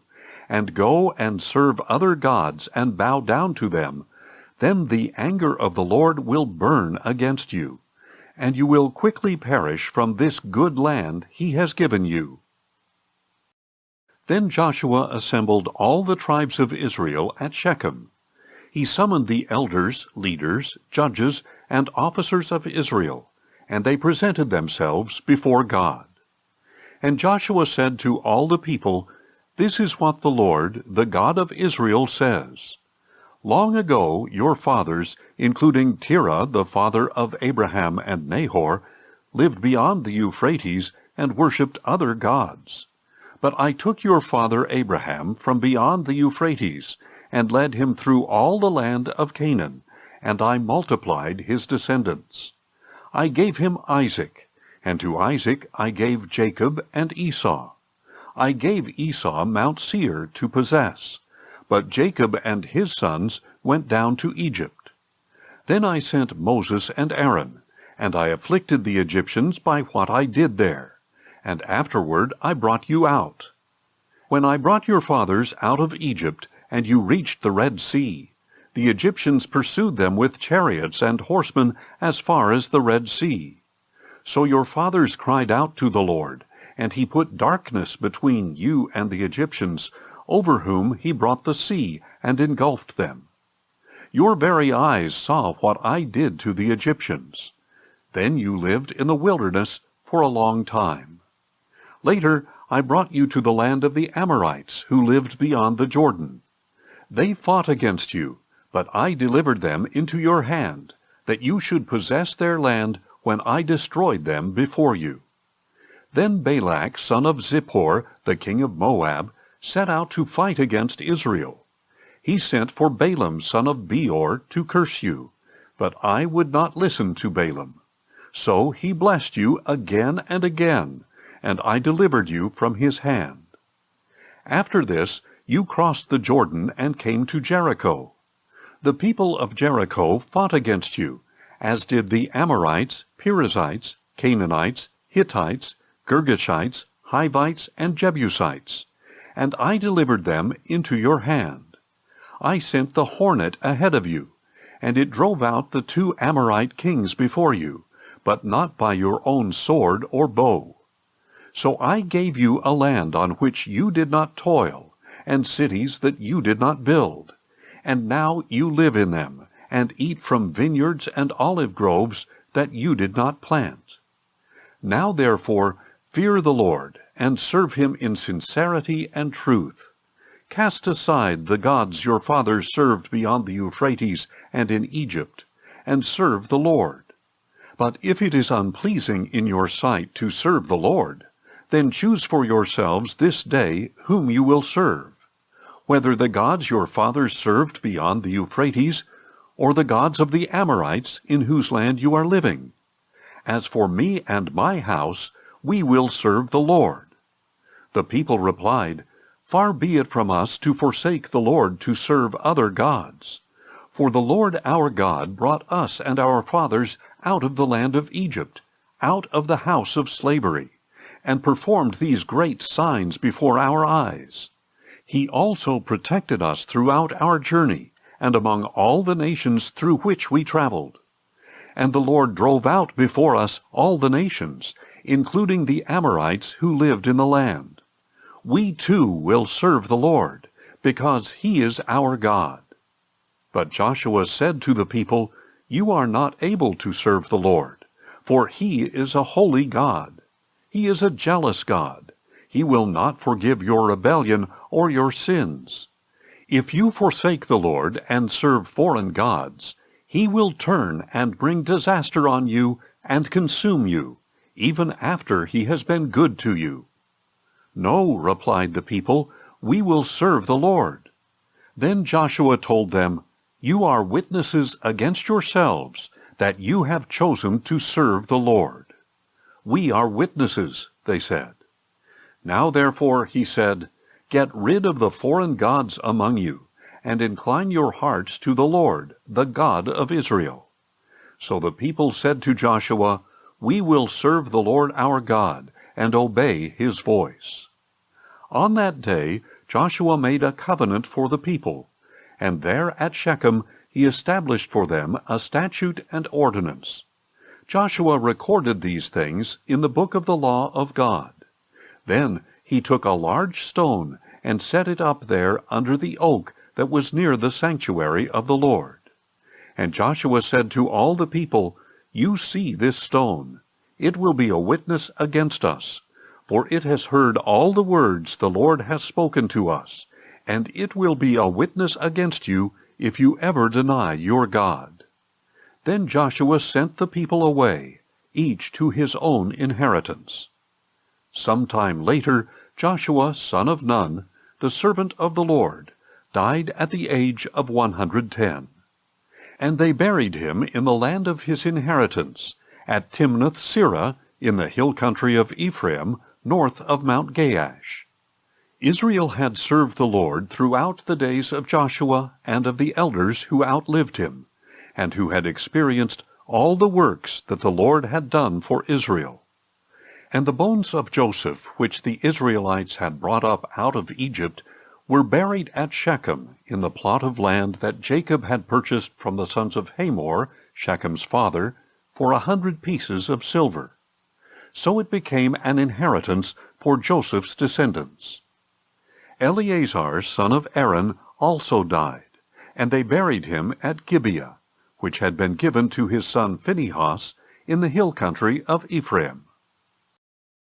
and go and serve other gods and bow down to them, then the anger of the Lord will burn against you, and you will quickly perish from this good land he has given you. Then Joshua assembled all the tribes of Israel at Shechem. He summoned the elders, leaders, judges, and officers of Israel, and they presented themselves before God. And Joshua said to all the people, "This is what the Lord, the God of Israel, says. Long ago your fathers, including Terah, the father of Abraham and Nahor, lived beyond the Euphrates and worshipped other gods. But I took your father Abraham from beyond the Euphrates, and led him through all the land of Canaan, and I multiplied his descendants. I gave him Isaac, and to Isaac I gave Jacob and Esau. I gave Esau Mount Seir to possess, but Jacob and his sons went down to Egypt. Then I sent Moses and Aaron, and I afflicted the Egyptians by what I did there, and afterward I brought you out. When I brought your fathers out of Egypt, and you reached the Red Sea, the Egyptians pursued them with chariots and horsemen as far as the Red Sea. So your fathers cried out to the Lord, and he put darkness between you and the Egyptians, over whom he brought the sea and engulfed them. Your very eyes saw what I did to the Egyptians. Then you lived in the wilderness for a long time. Later I brought you to the land of the Amorites, who lived beyond the Jordan. They fought against you, but I delivered them into your hand, that you should possess their land when I destroyed them before you. Then Balak, son of Zippor, the king of Moab, set out to fight against Israel. He sent for Balaam, son of Beor, to curse you, but I would not listen to Balaam. So he blessed you again and again, and I delivered you from his hand. After this, you crossed the Jordan and came to Jericho. The people of Jericho fought against you, as did the Amorites, Perizzites, Canaanites, Hittites, Girgashites, Hivites, and Jebusites, and I delivered them into your hand. I sent the hornet ahead of you, and it drove out the 2 Amorite kings before you, but not by your own sword or bow. So I gave you a land on which you did not toil, and cities that you did not build. And now you live in them, and eat from vineyards and olive groves that you did not plant. Now therefore fear the Lord, and serve him in sincerity and truth. Cast aside the gods your fathers served beyond the Euphrates and in Egypt, and serve the Lord. But if it is unpleasing in your sight to serve the Lord, then choose for yourselves this day whom you will serve, whether the gods your fathers served beyond the Euphrates, or the gods of the Amorites in whose land you are living. As for me and my house, we will serve the Lord. The people replied, Far be it from us to forsake the Lord to serve other gods. For the Lord our God brought us and our fathers out of the land of Egypt, out of the house of slavery, and performed these great signs before our eyes. He also protected us throughout our journey, and among all the nations through which we traveled. And the Lord drove out before us all the nations, including the Amorites who lived in the land. We too will serve the Lord, because he is our God. But Joshua said to the people, You are not able to serve the Lord, for he is a holy God. He is a jealous God. He will not forgive your rebellion or your sins. If you forsake the Lord and serve foreign gods, he will turn and bring disaster on you and consume you, even after he has been good to you. No, replied the people, we will serve the Lord. Then Joshua told them, You are witnesses against yourselves that you have chosen to serve the Lord. We are witnesses, they said. Now therefore, he said, Get rid of the foreign gods among you, and incline your hearts to the Lord, the God of Israel. So the people said to Joshua, We will serve the Lord our God, and obey his voice. On that day Joshua made a covenant for the people, and there at Shechem he established for them a statute and ordinance. Joshua recorded these things in the book of the law of God. Then he took a large stone and set it up there under the oak that was near the sanctuary of the Lord. And Joshua said to all the people, You see this stone. It will be a witness against us, for it has heard all the words the Lord has spoken to us, and it will be a witness against you if you ever deny your God. Then Joshua sent the people away, each to his own inheritance. Some time later, Joshua, son of Nun, the servant of the Lord, died at the age of 110. And they buried him in the land of his inheritance, at Timnath-Serah, in the hill country of Ephraim, north of Mount Gaash. Israel had served the Lord throughout the days of Joshua and of the elders who outlived him, and who had experienced all the works that the Lord had done for Israel. And the bones of Joseph, which the Israelites had brought up out of Egypt, were buried at Shechem, in the plot of land that Jacob had purchased from the sons of Hamor, Shechem's father, for 100 pieces of silver. So it became an inheritance for Joseph's descendants. Eleazar, son of Aaron, also died, and they buried him at Gibeah, which had been given to his son Phinehas, in the hill country of Ephraim.